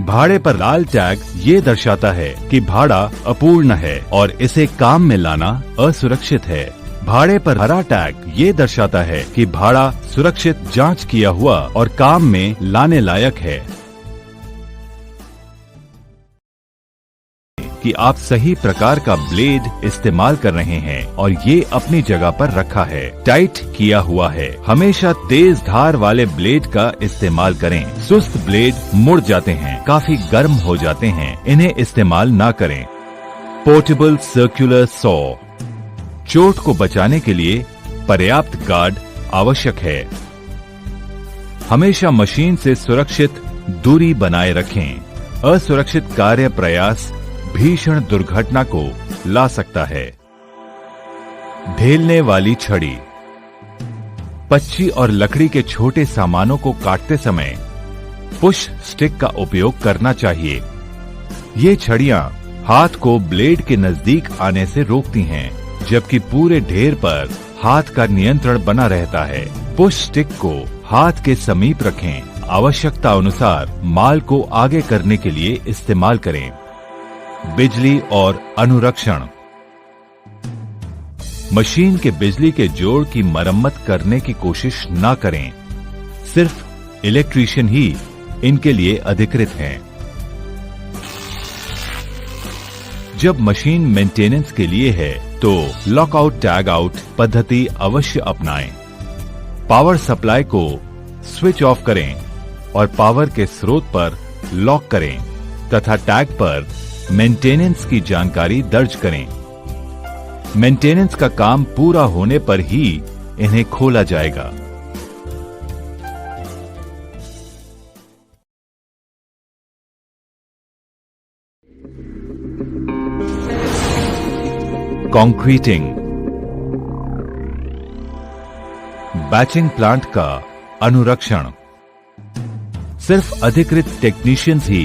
भाड़े पर लाल टैग ये दर्शाता है कि भाड़ा अपूर्ण है और इसे काम में लाना असुरक्षित है। भाड़े पर हरा टैग ये दर्शाता है कि भाड़ा सुरक्षित, जांच किया हुआ और काम में लाने लायक है। कि आप सही प्रकार का ब्लेड इस्तेमाल कर रहे हैं और ये अपनी जगह पर रखा है, टाइट किया हुआ है। हमेशा तेज धार वाले ब्लेड का इस्तेमाल करें। सुस्त ब्लेड मुड़ जाते हैं, काफी गर्म हो जाते हैं, इन्हें इस्तेमाल ना करें। Portable circular saw. चोट को बचाने के लिए पर्याप्त गार्ड आवश्यक है। हमेशा मशीन से सुरक्षित दूरी बनाए रखें। असुरक्षित कार्य प्रयास भीषण दुर्घटना को ला सकता है। ढेलने वाली छड़ी। पच्ची और लकड़ी के छोटे सामानों को काटते समय पुश स्टिक का उपयोग करना चाहिए। ये छड़ियां हाथ को ब्लेड के नजदीक आने से रोकती हैं, जबकि पूरे ढेर पर हाथ का नियंत्रण बना रहता है। पुश स्टिक को हाथ के समीप रखें। आवश्यकता अनुसार माल को आगे करने के लिए इस्तेमाल करें। बिजली और अनुरक्षण। मशीन के बिजली के जोड़ की मरम्मत करने की कोशिश न करें। सिर्फ इलेक्ट्रीशियन ही इनके लिए अधिकृत हैं। जब मशीन मेंटेनेंस के लिए है तो लॉकआउट टैग आउट पद्धति अवश्य अपनाएं। पावर सप्लाई को स्विच ऑफ करें और पावर के स्रोत पर लॉक करें तथा टैग पर मेंटेनेंस की जानकारी दर्ज करें। मेंटेनेंस का काम पूरा होने पर ही इन्हें खोला जाएगा। कंक्रीटिंग। बैचिंग प्लांट का अनुरक्षण। सिर्फ अधिकृत टेक्नीशियंस ही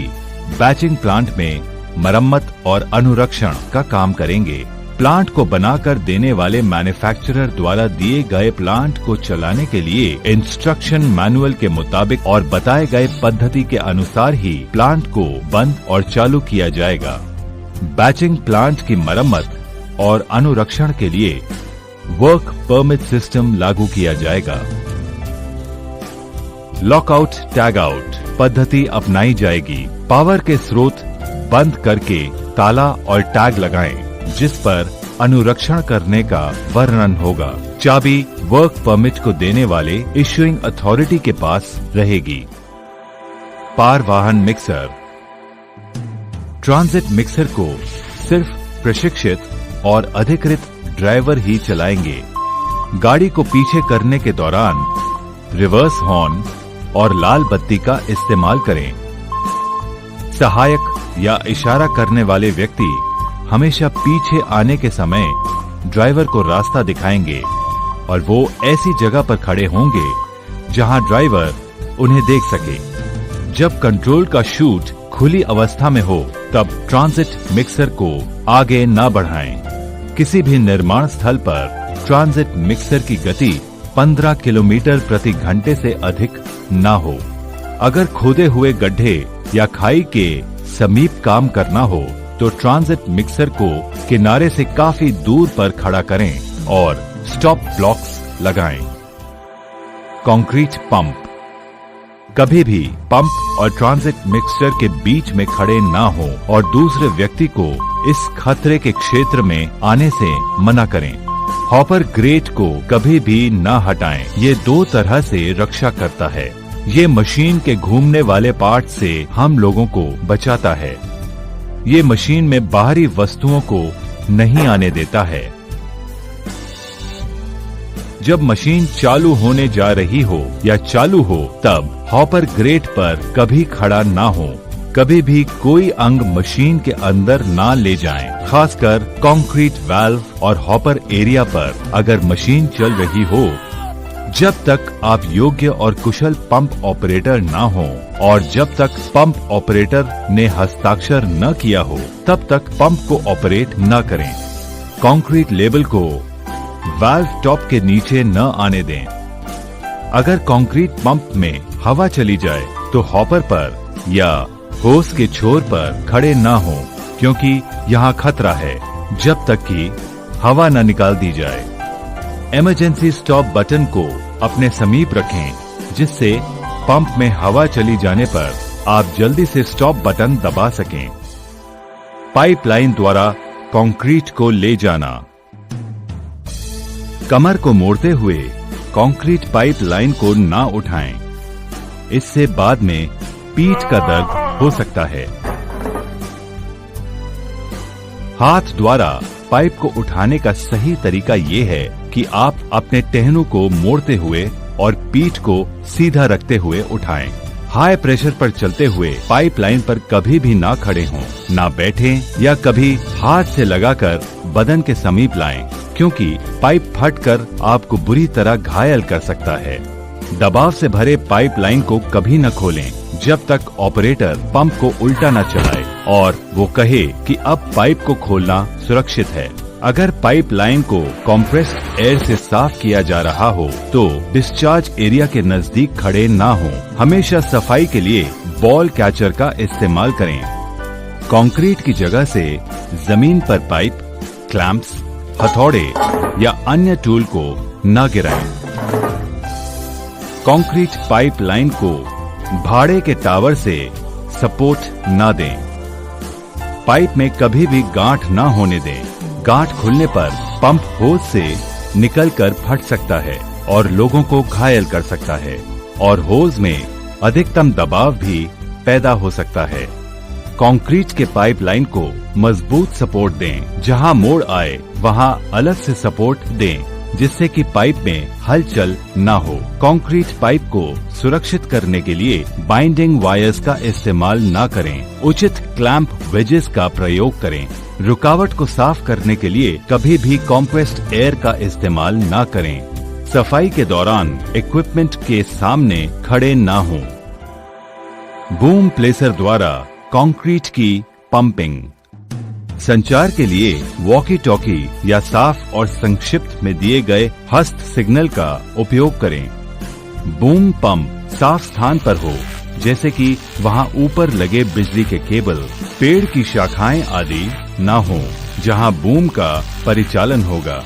बैचिंग प्लांट में मरम्मत और अनुरक्षण का काम करेंगे। प्लांट को बनाकर देने वाले मैन्युफैक्चरर द्वारा दिए गए प्लांट को चलाने के लिए इंस्ट्रक्शन मैनुअल के मुताबिक और बताए गए पद्धति के अनुसार ही प्लांट को बंद और चालू किया जाएगा। बैचिंग प्लांट की मरम्मत और अनुरक्षण के लिए वर्क परमिट सिस्टम लागू किया जाएगा। लॉकआउट टैग आउट पद्धति अपनाई जाएगी। पावर के स्रोत बंद करके ताला और टैग लगाएं, जिस पर अनुरक्षण करने का वर्णन होगा। चाबी वर्क परमिट को देने वाले इश्यूइंग अथॉरिटी के पास रहेगी। पार वाहन मिक्सर। ट्रांजिट मिक्सर को सिर्फ प्रशिक्षित और अधिकृत ड्राइवर ही चलाएंगे। गाड़ी को पीछे करने के दौरान रिवर्स हॉर्न और लाल बत्ती का इस्तेमाल करें। सहायक या इशारा करने वाले व्यक्ति हमेशा पीछे आने के समय ड्राइवर को रास्ता दिखाएंगे और वो ऐसी जगह पर खड़े होंगे जहां ड्राइवर उन्हें देख सके। जब कंट्रोल का शूट खुली अवस्था में हो तब ट्रांजिट मिक्सर को आगे न बढ़ाएं। किसी भी निर्माण स्थल पर ट्रांजिट मिक्सर की गति 15 किलोमीटर प्रति घंटे से अधिक न हो। अगर खोदे हुए गड्ढे या खाई के समीप काम करना हो तो ट्रांजिट मिक्सर को किनारे से काफी दूर पर खड़ा करें और स्टॉप ब्लॉक्स लगाएं। Concrete pump. कभी भी पंप और ट्रांजिट मिक्सर के बीच में खड़े ना हो और दूसरे व्यक्ति को इस खतरे के क्षेत्र में आने से मना करें। हॉपर ग्रेट को कभी भी ना हटाएं। ये दो तरह से रक्षा करता है। ये मशीन के घूमने वाले पार्ट से हम लोगों को बचाता है। ये मशीन में बाहरी वस्तुओं को नहीं आने देता है। जब मशीन चालू होने जा रही हो या चालू हो तब हॉपर ग्रेट पर कभी खड़ा ना हो। कभी भी कोई अंग मशीन के अंदर ना ले जाएं, खासकर कंक्रीट वाल्व और हॉपर एरिया पर अगर मशीन चल रही हो। जब तक आप योग्य और कुशल पंप ऑपरेटर ना हो और जब तक पंप ऑपरेटर ने हस्ताक्षर न किया हो, तब तक पंप को ऑपरेट न करें। कंक्रीट लेवल को वाल्व टॉप के नीचे न आने दें। अगर कंक्रीट पंप में हवा चली जाए तो हॉपर पर या होस के छोर पर खड़े न हो, क्योंकि यहाँ खतरा है जब तक कि हवा न निकाल दी जाए। इमरजेंसी स्टॉप बटन को अपने समीप रखें, जिससे पंप में हवा चली जाने पर आप जल्दी से स्टॉप बटन दबा सकें। पाइपलाइन द्वारा कंक्रीट को ले जाना। कमर को मोड़ते हुए कंक्रीट पाइपलाइन को ना उठाएं, इससे बाद में पीठ का दर्द हो सकता है। हाथ द्वारा पाइप को उठाने का सही तरीका ये है कि आप अपने टहनों को मोड़ते हुए और पीठ को सीधा रखते हुए उठाएं। हाई प्रेशर पर चलते हुए पाइपलाइन पर कभी भी ना खड़े हों, ना बैठें या कभी हाथ से लगाकर बदन के समीप लाएं, क्योंकि पाइप फटकर आपको बुरी तरह घायल कर सकता है। दबाव से भरे पाइपलाइन को कभी न खोलें जब तक ऑपरेटर पंप को उल्टा न चलाए और वो कहे कि अब पाइप को खोलना सुरक्षित है। अगर पाइपलाइन को कंप्रेस्ड एयर से साफ किया जा रहा हो तो डिस्चार्ज एरिया के नजदीक खड़े ना हो। हमेशा सफाई के लिए बॉल कैचर का इस्तेमाल करें। कंक्रीट की जगह से जमीन पर पाइप, क्लैंप्स, हथौड़े या अन्य टूल को न गिराएं। कंक्रीट पाइपलाइन को भाड़े के टावर से सपोर्ट न दें। पाइप में कभी भी गांठ न होने दें। गांठ खुलने पर पंप होज से निकलकर फट सकता है और लोगों को घायल कर सकता है और होज में अधिकतम दबाव भी पैदा हो सकता है। कंक्रीट के पाइपलाइन को मजबूत सपोर्ट दें। जहां मोड़ आए वहां अलग से सपोर्ट दें, जिससे कि पाइप में हलचल न हो। कंक्रीट पाइप को सुरक्षित करने के लिए बाइंडिंग वायर्स का इस्तेमाल न करें। उचित क्लैंप वेजेस का प्रयोग करें। रुकावट को साफ करने के लिए कभी भी कंप्रेस्ड एयर का इस्तेमाल न करें। सफाई के दौरान इक्विपमेंट के सामने खड़े न हों। बूम प्लेसर द्वारा कंक्रीट की पंपिंग। संचार के लिए वॉकी टॉकी या साफ और संक्षिप्त में दिए गए हस्त सिग्नल का उपयोग करें। बूम पंप साफ स्थान पर हो, जैसे कि वहां ऊपर लगे बिजली के केबल, पेड़ की शाखाएं आदि न हो, जहां बूम का परिचालन होगा।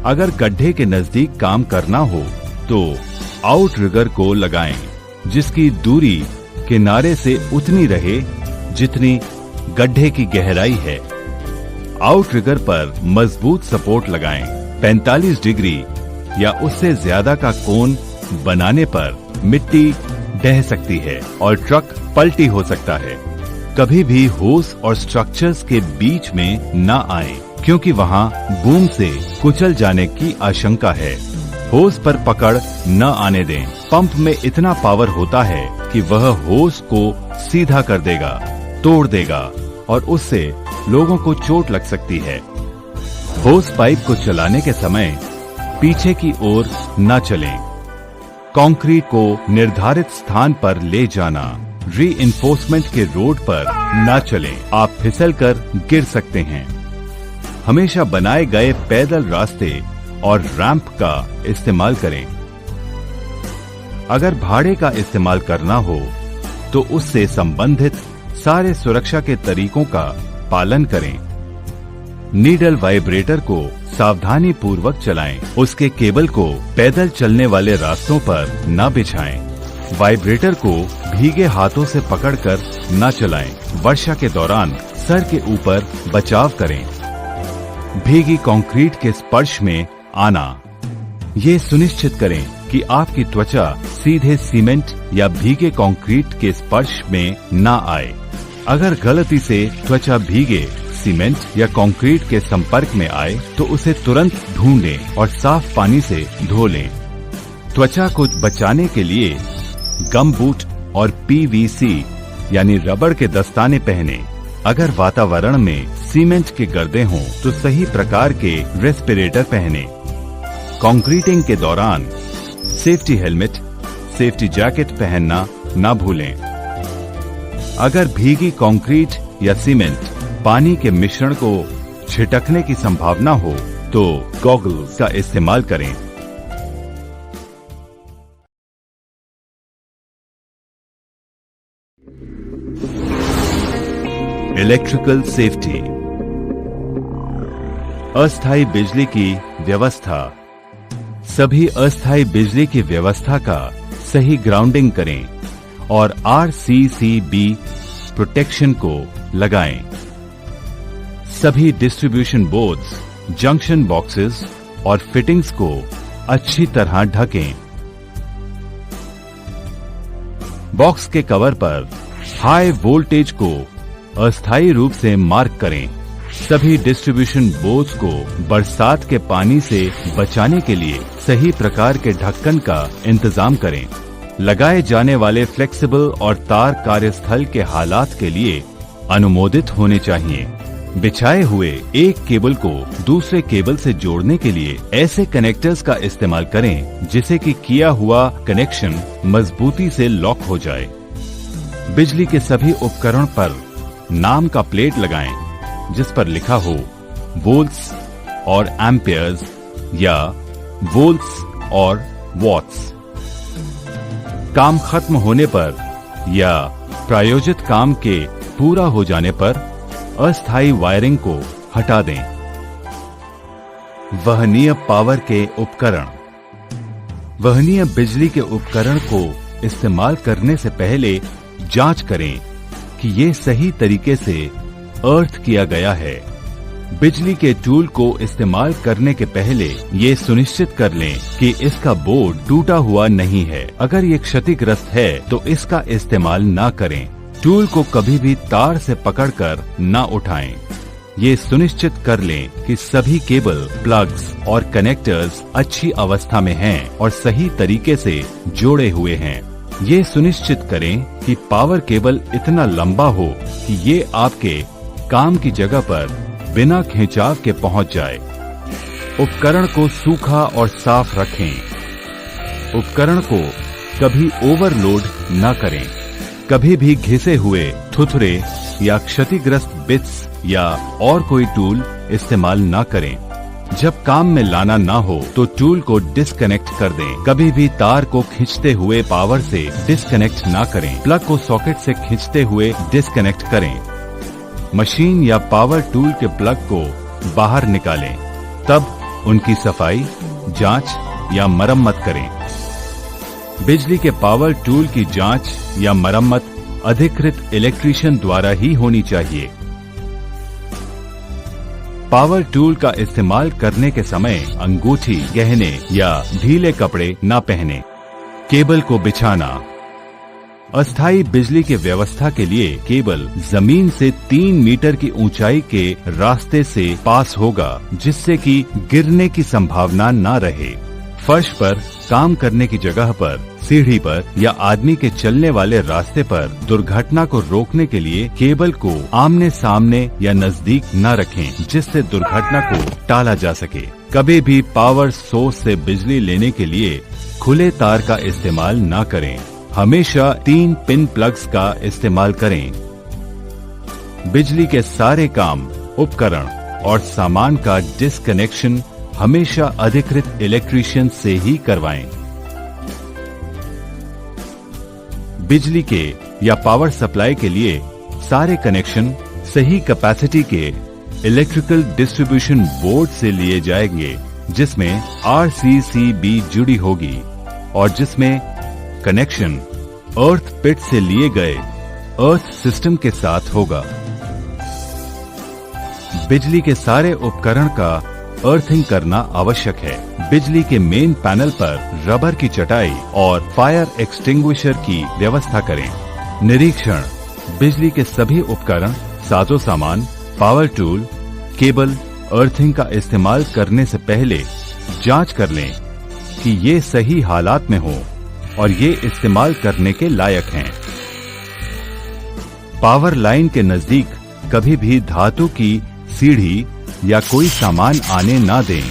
अगर गड्ढे के नजदीक काम करना हो तो आउटरिगर को लगाएं, जिसकी दूरी किनारे से उतनी रहे जितनी गड्ढे की गहराई है। आउटरिगर पर मजबूत सपोर्ट लगाएं। 45 डिग्री या उससे ज्यादा का कोण बनाने पर मिट्टी ढह सकती है और ट्रक पलटी हो सकता है। कभी भी होस और स्ट्रक्चर्स के बीच में न आए, क्योंकि वहां बूम से कुचल जाने की आशंका है। होस पर पकड़ न आने दें। पंप में इतना पावर होता है कि वह होस को सीधा कर देगा, तोड़ देगा और उससे लोगों को चोट लग सकती है। होस पाइप को चलाने के समय पीछे की ओर न चलें। कंक्रीट को निर्धारित स्थान पर ले जाना। रीइंफोर्समेंट के रोड पर न चलें, आप फिसलकर गिर सकते हैं। हमेशा बनाए गए पैदल रास्ते और रैंप का इस्तेमाल करें। अगर भाड़े का इस्तेमाल करना हो तो उससे संबंधित सारे सुरक्षा के तरीकों का पालन करें। नीडल वाइब्रेटर को सावधानी पूर्वक चलाएं। उसके केबल को पैदल चलने वाले रास्तों पर न बिछाएं। वाइब्रेटर को भीगे हाथों से पकड़कर न चलाएं। वर्षा के दौरान सर के ऊपर बचाव करें। भीगी कंक्रीट के स्पर्श में आना। ये सुनिश्चित करें कि आपकी त्वचा सीधे सीमेंट या भीगे कंक्रीट के स्पर्श में न आए। अगर गलती से त्वचा भीगे सीमेंट या कंक्रीट के संपर्क में आए तो उसे तुरंत ढूंढें और साफ पानी से धो लें। त्वचा को बचाने के लिए गम बूट और PVC यानी रबड़ के दस्ताने पहने। अगर वातावरण में सीमेंट के गर्दे हों तो सही प्रकार के रेस्पिरेटर पहने। कंक्रीटिंग के दौरान सेफ्टी हेलमेट, सेफ्टी जैकेट पहनना ना भूलें। अगर भीगी कंक्रीट या सीमेंट पानी के मिश्रण को छिटकने की संभावना हो तो गॉगल्स का इस्तेमाल करें। Electrical safety. अस्थायी बिजली की व्यवस्था। सभी अस्थायी बिजली की व्यवस्था का सही ग्राउंडिंग करें और RCCB प्रोटेक्शन को लगाएं। सभी डिस्ट्रीब्यूशन बोर्ड्स, जंक्शन बॉक्सेस और फिटिंग्स को अच्छी तरह ढकें। बॉक्स के कवर पर हाई वोल्टेज को अस्थायी रूप से मार्क करें। सभी डिस्ट्रीब्यूशन बोर्ड्स को बरसात के पानी से बचाने के लिए सही प्रकार के ढक्कन का इंतजाम करें। लगाए जाने वाले फ्लेक्सिबल और तार कार्यस्थल के हालात के लिए अनुमोदित होने चाहिए। बिछाए हुए एक केबल को दूसरे केबल से जोड़ने के लिए ऐसे कनेक्टर्स का इस्तेमाल करें जिससे कि किया हुआ कनेक्शन मजबूती से लॉक हो जाए। बिजली के सभी उपकरण पर नाम का प्लेट लगाएं जिस पर लिखा हो वोल्ट्स और एम्पियर्स या वोल्ट्स और वॉट्स। काम खत्म होने पर या प्रायोजित काम के पूरा हो जाने पर अस्थायी वायरिंग को हटा दें। वहनीय पावर के उपकरण। वहनीय बिजली के उपकरण को इस्तेमाल करने से पहले जांच करें कि ये सही तरीके से अर्थ किया गया है। बिजली के टूल को इस्तेमाल करने के पहले ये सुनिश्चित कर लें कि इसका बोर्ड टूटा हुआ नहीं है। अगर ये क्षतिग्रस्त है तो इसका इस्तेमाल ना करें। टूल को कभी भी तार से पकड़कर ना उठाएं। ये सुनिश्चित कर लें कि सभी केबल, प्लग्स और कनेक्टर्स अच्छी अवस्था में हैं और सही तरीके से जोड़े हुए हैं। ये सुनिश्चित करें कि पावर केबल इतना लंबा हो कि ये आपके काम की जगह पर बिना खिंचाव के पहुंच जाए। उपकरण को सूखा और साफ रखें। उपकरण को कभी ओवरलोड न करें। कभी भी घिसे हुए थुथरे या क्षतिग्रस्त बिट्स या और कोई टूल इस्तेमाल न करें। जब काम में लाना ना हो तो टूल को डिस्कनेक्ट कर दें। कभी भी तार को खींचते हुए पावर से डिस्कनेक्ट ना करें। प्लग को सॉकेट से खींचते हुए डिस्कनेक्ट करें। मशीन या पावर टूल के प्लग को बाहर निकालें, तब उनकी सफाई, जांच या मरम्मत करें। बिजली के पावर टूल की जांच या मरम्मत अधिकृत इलेक्ट्रीशियन द्वारा ही होनी चाहिए। पावर टूल का इस्तेमाल करने के समय अंगूठी, गहने या ढीले कपड़े न पहने। केबल को बिछाना। अस्थायी बिजली के व्यवस्था के लिए केबल जमीन से 3 मीटर की ऊंचाई के रास्ते से पास होगा जिससे कि गिरने की संभावना न रहे। फर्श पर, काम करने की जगह पर, सीढ़ी पर या आदमी के चलने वाले रास्ते पर दुर्घटना को रोकने के लिए केबल को आमने सामने या नजदीक न रखें जिससे दुर्घटना को टाला जा सके। कभी भी पावर सोर्स से बिजली लेने के लिए खुले तार का इस्तेमाल न करें। हमेशा 3 पिन प्लग्स का इस्तेमाल करें। बिजली के सारे काम, उपकरण और सामान का डिस्कनेक्शन हमेशा अधिकृत इलेक्ट्रीशियन से ही करवाएं। बिजली के या पावर सप्लाई के लिए सारे कनेक्शन सही कैपेसिटी के इलेक्ट्रिकल डिस्ट्रीब्यूशन बोर्ड से लिए जाएंगे जिसमें RCCB जुड़ी होगी और जिसमें कनेक्शन अर्थ पिट से लिए गए अर्थ सिस्टम के साथ होगा। बिजली के सारे उपकरण का अर्थिंग करना आवश्यक है। बिजली के मेन पैनल पर रबर की चटाई और फायर एक्सटिंग्विशर की व्यवस्था करें। निरीक्षण। बिजली के सभी उपकरण, साजो सामान, पावर टूल, केबल, अर्थिंग का इस्तेमाल करने से पहले जांच कर लें कि ये सही हालात में हो और ये इस्तेमाल करने के लायक हैं। पावर लाइन के नजदीक कभी भी धातु की सीढ़ी या कोई सामान आने ना दें।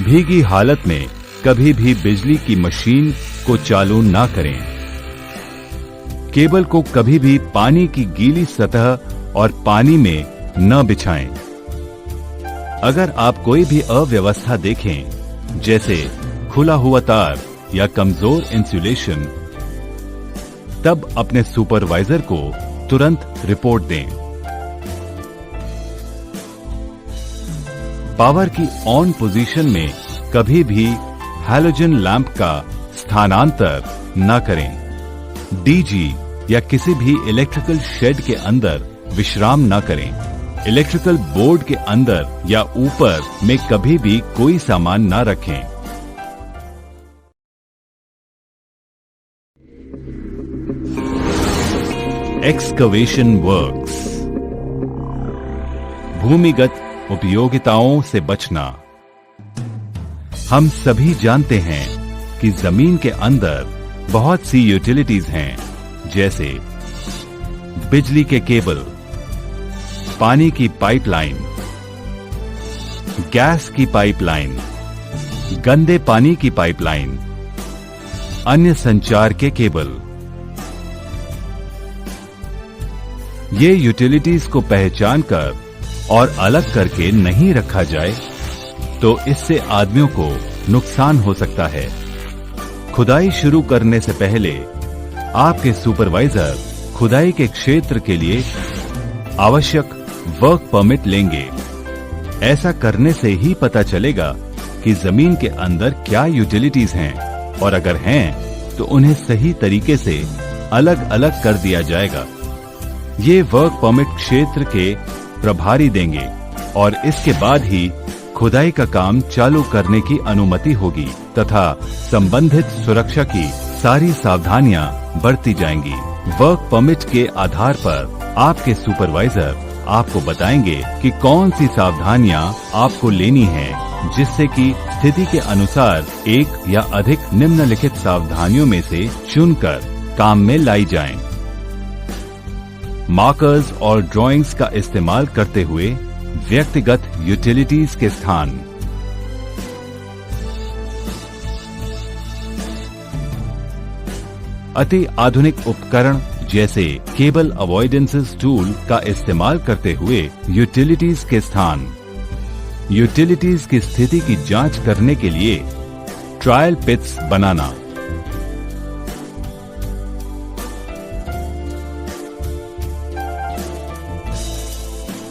भीगी हालत में कभी भी बिजली की मशीन को चालू ना करें। केबल को कभी भी पानी की गीली सतह और पानी में न बिछाएं। अगर आप कोई भी अव्यवस्था देखें, जैसे खुला हुआ तार या कमजोर इंसुलेशन, तब अपने सुपरवाइजर को तुरंत रिपोर्ट दें। पावर की ऑन पोजीशन में कभी भी हैलोजन लैंप का स्थानांतर न करें। डीजी या किसी भी इलेक्ट्रिकल शेड के अंदर विश्राम न करें। इलेक्ट्रिकल बोर्ड के अंदर या ऊपर में कभी भी कोई सामान न रखें। Excavation works. भूमिगत उपयोगिताओं से बचना। हम सभी जानते हैं कि जमीन के अंदर बहुत सी यूटिलिटीज हैं, जैसे बिजली के केबल, पानी की पाइपलाइन, गैस की पाइपलाइन, गंदे पानी की पाइपलाइन, अन्य संचार के केबल। ये यूटिलिटीज को पहचान कर और अलग करके नहीं रखा जाए तो इससे आदमियों को नुकसान हो सकता है। खुदाई शुरू करने से पहले आपके सुपरवाइजर खुदाई के क्षेत्र के लिए आवश्यक वर्क परमिट लेंगे। ऐसा करने से ही पता चलेगा कि जमीन के अंदर क्या यूटिलिटीज हैं, और अगर हैं तो उन्हें सही तरीके से अलग अलग कर दिया जाएगा। ये वर्क परमिट क्षेत्र के प्रभारी देंगे और इसके बाद ही खुदाई का काम चालू करने की अनुमति होगी तथा संबंधित सुरक्षा की सारी सावधानियां बरती जाएंगी। वर्क परमिट के आधार पर आपके सुपरवाइजर आपको बताएंगे कि कौन सी सावधानियां आपको लेनी है, जिससे कि स्थिति के अनुसार एक या अधिक निम्नलिखित सावधानियों में से चुनकर काम में लाई जाएं। मार्कर्स और ड्राइंग्स का इस्तेमाल करते हुए व्यक्तिगत यूटिलिटीज के स्थान। अति आधुनिक उपकरण जैसे केबल अवॉइडेंसेस टूल का इस्तेमाल करते हुए यूटिलिटीज के स्थान। यूटिलिटीज की स्थिति की जांच करने के लिए ट्रायल पिट्स बनाना।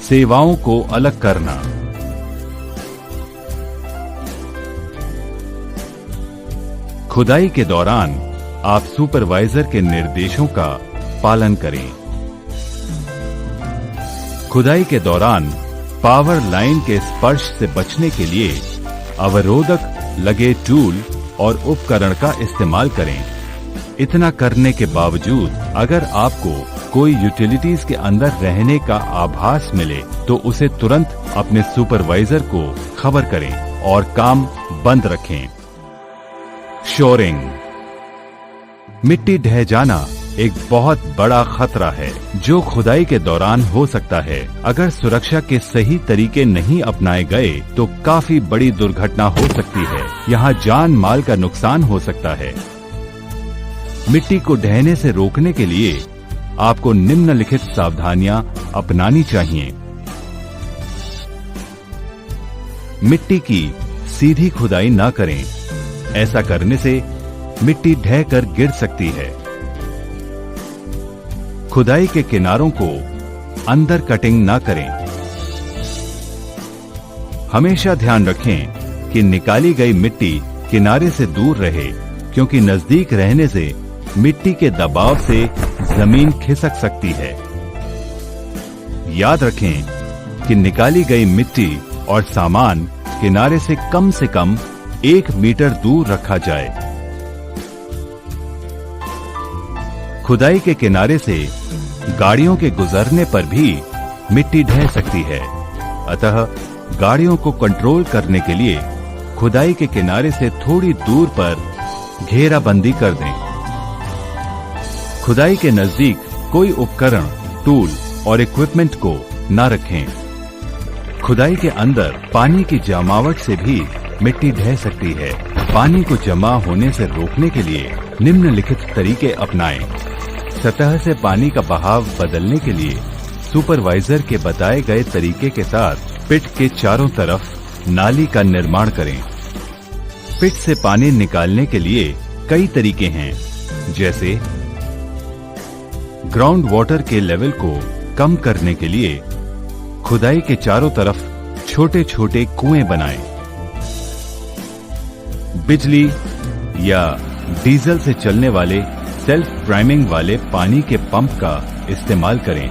सेवाओं को अलग करना। खुदाई के दौरान आप सुपरवाइजर के निर्देशों का पालन करें। खुदाई के दौरान पावर लाइन के स्पर्श से बचने के लिए अवरोधक लगे टूल और उपकरण का इस्तेमाल करें। इतना करने के बावजूद अगर आपको कोई यूटिलिटीज के अंदर रहने का आभास मिले तो उसे तुरंत अपने सुपरवाइजर को खबर करें और काम बंद रखें। शोरिंग। मिट्टी ढह जाना एक बहुत बड़ा खतरा है जो खुदाई के दौरान हो सकता है। अगर सुरक्षा के सही तरीके नहीं अपनाए गए तो काफी बड़ी दुर्घटना हो सकती है। यहाँ जान माल का नुकसान हो सकता है। मिट्टी को ढहने से रोकने के लिए आपको निम्नलिखित सावधानियां अपनानी चाहिए। मिट्टी की सीधी खुदाई न करें। ऐसा करने से मिट्टी ढह कर गिर सकती है। खुदाई के किनारों को अंदर कटिंग न करें। हमेशा ध्यान रखें कि निकाली गई मिट्टी किनारे से दूर रहे, क्योंकि नजदीक रहने से मिट्टी के दबाव से जमीन खिसक सकती है। याद रखें कि निकाली गई मिट्टी और सामान किनारे से कम 1 मीटर दूर रखा जाए। खुदाई के किनारे से गाड़ियों के गुजरने पर भी मिट्टी ढह सकती है, अतः गाड़ियों को कंट्रोल करने के लिए खुदाई के किनारे से थोड़ी दूर पर घेराबंदी कर दें। खुदाई के नजदीक कोई उपकरण, टूल और इक्विपमेंट को न रखें। खुदाई के अंदर पानी की जमावट से भी मिट्टी ढह सकती है। पानी को जमा होने से रोकने के लिए निम्नलिखित तरीके अपनाएं। सतह से पानी का बहाव बदलने के लिए सुपरवाइजर के बताए गए तरीके के साथ पिट के चारों तरफ नाली का निर्माण करें। पिट से पानी निकालने के लिए कई तरीके हैं, जैसे ग्राउंड वाटर के लेवल को कम करने के लिए खुदाई के चारों तरफ छोटे छोटे कुएं बनाएं। बिजली या डीजल से चलने वाले सेल्फ प्राइमिंग वाले पानी के पंप का इस्तेमाल करें।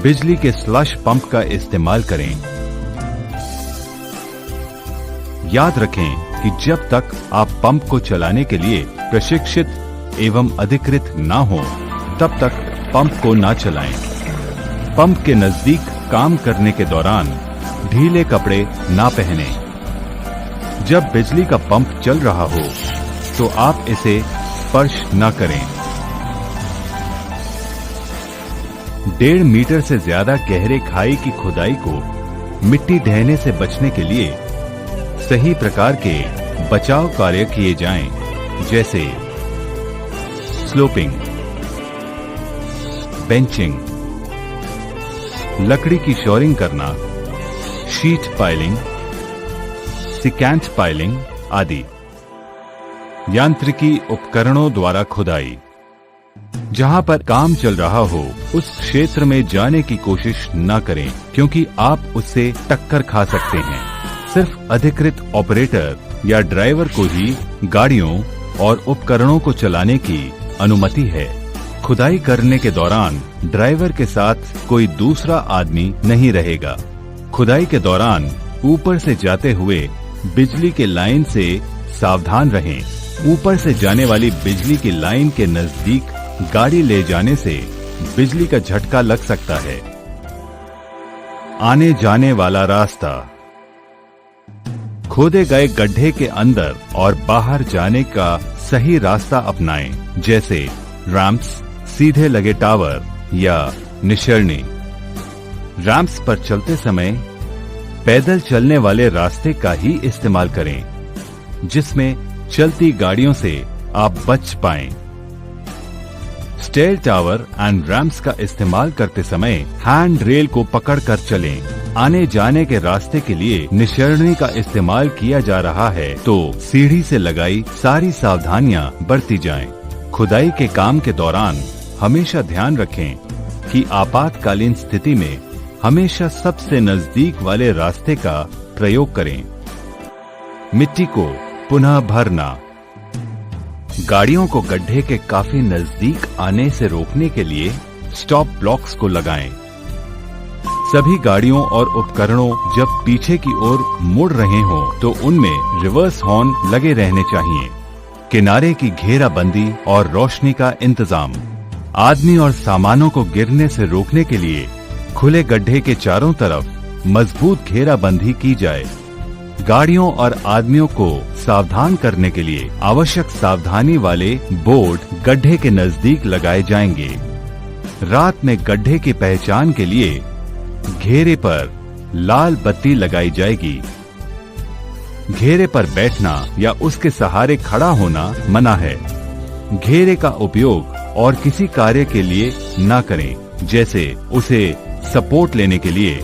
बिजली के स्लश पंप का इस्तेमाल करें। याद रखें कि जब तक आप पंप को चलाने के लिए प्रशिक्षित एवं अधिकृत ना हो, तब तक पंप को ना चलाएं। पंप के नजदीक काम करने के दौरान ढीले कपड़े ना पहनें। जब बिजली का पंप चल रहा हो तो आप इसे स्पर्श न करें। 1.5 मीटर से ज्यादा गहरे खाई की खुदाई को मिट्टी ढहने से बचने के लिए सही प्रकार के बचाव कार्य किए जाएं, जैसे स्लोपिंग, बेंचिंग, लकड़ी की शोरिंग करना, शीट पाइलिंग, सिकेंट पाइलिंग आदि। यांत्रिकी उपकरणों द्वारा खुदाई। जहां पर काम चल रहा हो उस क्षेत्र में जाने की कोशिश न करें, क्योंकि आप उससे टक्कर खा सकते हैं। सिर्फ अधिकृत ऑपरेटर या ड्राइवर को ही गाड़ियों और उपकरणों को चलाने की अनुमति है। खुदाई करने के दौरान ड्राइवर के साथ कोई दूसरा आदमी नहीं रहेगा। खुदाई के दौरान ऊपर से जाते हुए बिजली के लाइन से सावधान रहें। ऊपर से जाने वाली बिजली की लाइन के नजदीक गाड़ी ले जाने से बिजली का झटका लग सकता है। आने जाने वाला रास्ता। खोदे गए गड्ढे के अंदर और बाहर जाने का सही रास्ता अपनाएं, जैसे रैंप्स, सीधे लगे टावर या निशरनी। रैंप्स पर चलते समय पैदल चलने वाले रास्ते का ही इस्तेमाल करें, जिसमें चलती गाड़ियों से आप बच पाएं। स्टेयर टावर एंड रैंप्स का इस्तेमाल करते समय हैंड रेल को पकड़कर चलें। आने जाने के रास्ते के लिए निशरनी का इस्तेमाल किया जा रहा है तो सीढ़ी से लगाई सारी सावधानियां बरती जाएं। खुदाई के काम के दौरान हमेशा ध्यान रखें कि आपातकालीन स्थिति में हमेशा सबसे नजदीक वाले रास्ते का प्रयोग करें। मिट्टी को पुनः भरना। गाड़ियों को गड्ढे के काफी नजदीक आने से रोकने के लिए स्टॉप ब्लॉक्स को लगाएं। सभी गाड़ियों और उपकरणों जब पीछे की ओर मुड़ रहे हों तो उनमें रिवर्स हॉर्न लगे रहने चाहिए। किनारे की घेराबंदी और रोशनी का इंतजाम। आदमी और सामानों को गिरने से रोकने के लिए खुले गड्ढे के चारों तरफ मजबूत घेराबंदी की जाए। गाड़ियों और आदमियों को सावधान करने के लिए आवश्यक सावधानी वाले बोर्ड गड्ढे के नजदीक लगाए जाएंगे। रात में गड्ढे की पहचान के लिए घेरे पर लाल बत्ती लगाई जाएगी। घेरे पर बैठना या उसके सहारे खड़ा होना मना है। घेरे का उपयोग और किसी कार्य के लिए न करें, जैसे उसे सपोर्ट लेने के लिए।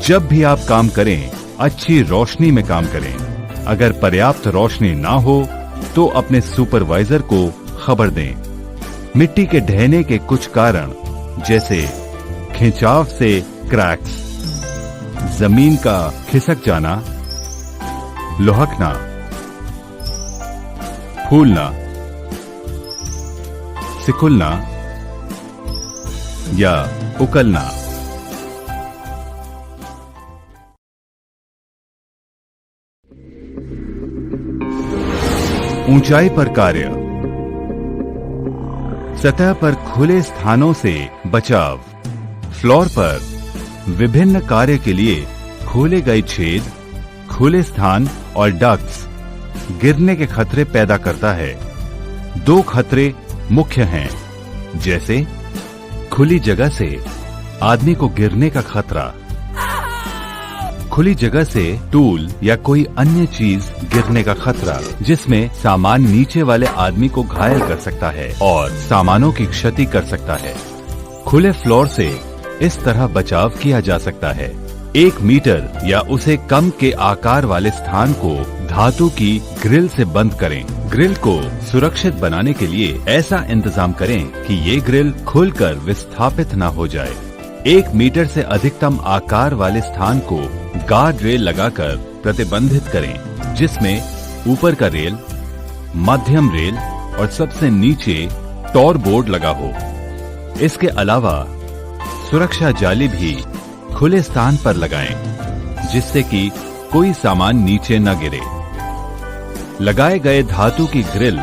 जब भी आप काम करें, अच्छी रोशनी में काम करें। अगर पर्याप्त रोशनी ना हो तो अपने सुपरवाइजर को खबर दें। मिट्टी के ढहने के कुछ कारण, जैसे खिंचाव से क्रैक्स, जमीन का खिसक जाना, लुढ़कना, फूलना, सिकुड़ना या उकलना। ऊंचाई पर कार्य। सतह पर खुले स्थानों से बचाव। फ्लोर पर विभिन्न कार्य के लिए खोले गए छेद, खुले स्थान और डक्ट्स गिरने के खतरे पैदा करता है। दो खतरे मुख्य हैं, जैसे खुली जगह से आदमी को गिरने का खतरा। खुली जगह से टूल या कोई अन्य चीज गिरने का खतरा, जिसमें सामान नीचे वाले आदमी को घायल कर सकता है और सामानों की क्षति कर सकता है। खुले फ्लोर से इस तरह बचाव किया जा सकता है। 1 मीटर या उसे कम के आकार वाले स्थान को धातु की ग्रिल से बंद करें। ग्रिल को सुरक्षित बनाने के लिए ऐसा इंतजाम करें कि ये ग्रिल खुलकर विस्थापित न हो जाए। 1 मीटर से अधिकतम आकार वाले स्थान को गार्ड रेल लगाकर प्रतिबंधित करें, जिसमें ऊपर का रेल, मध्यम रेल और सबसे नीचे टॉर बोर्ड लगा हो। इसके अलावा सुरक्षा जाली भी खुले स्थान पर लगाएं, जिससे कि कोई सामान नीचे न गिरे। लगाए गए धातु की ग्रिल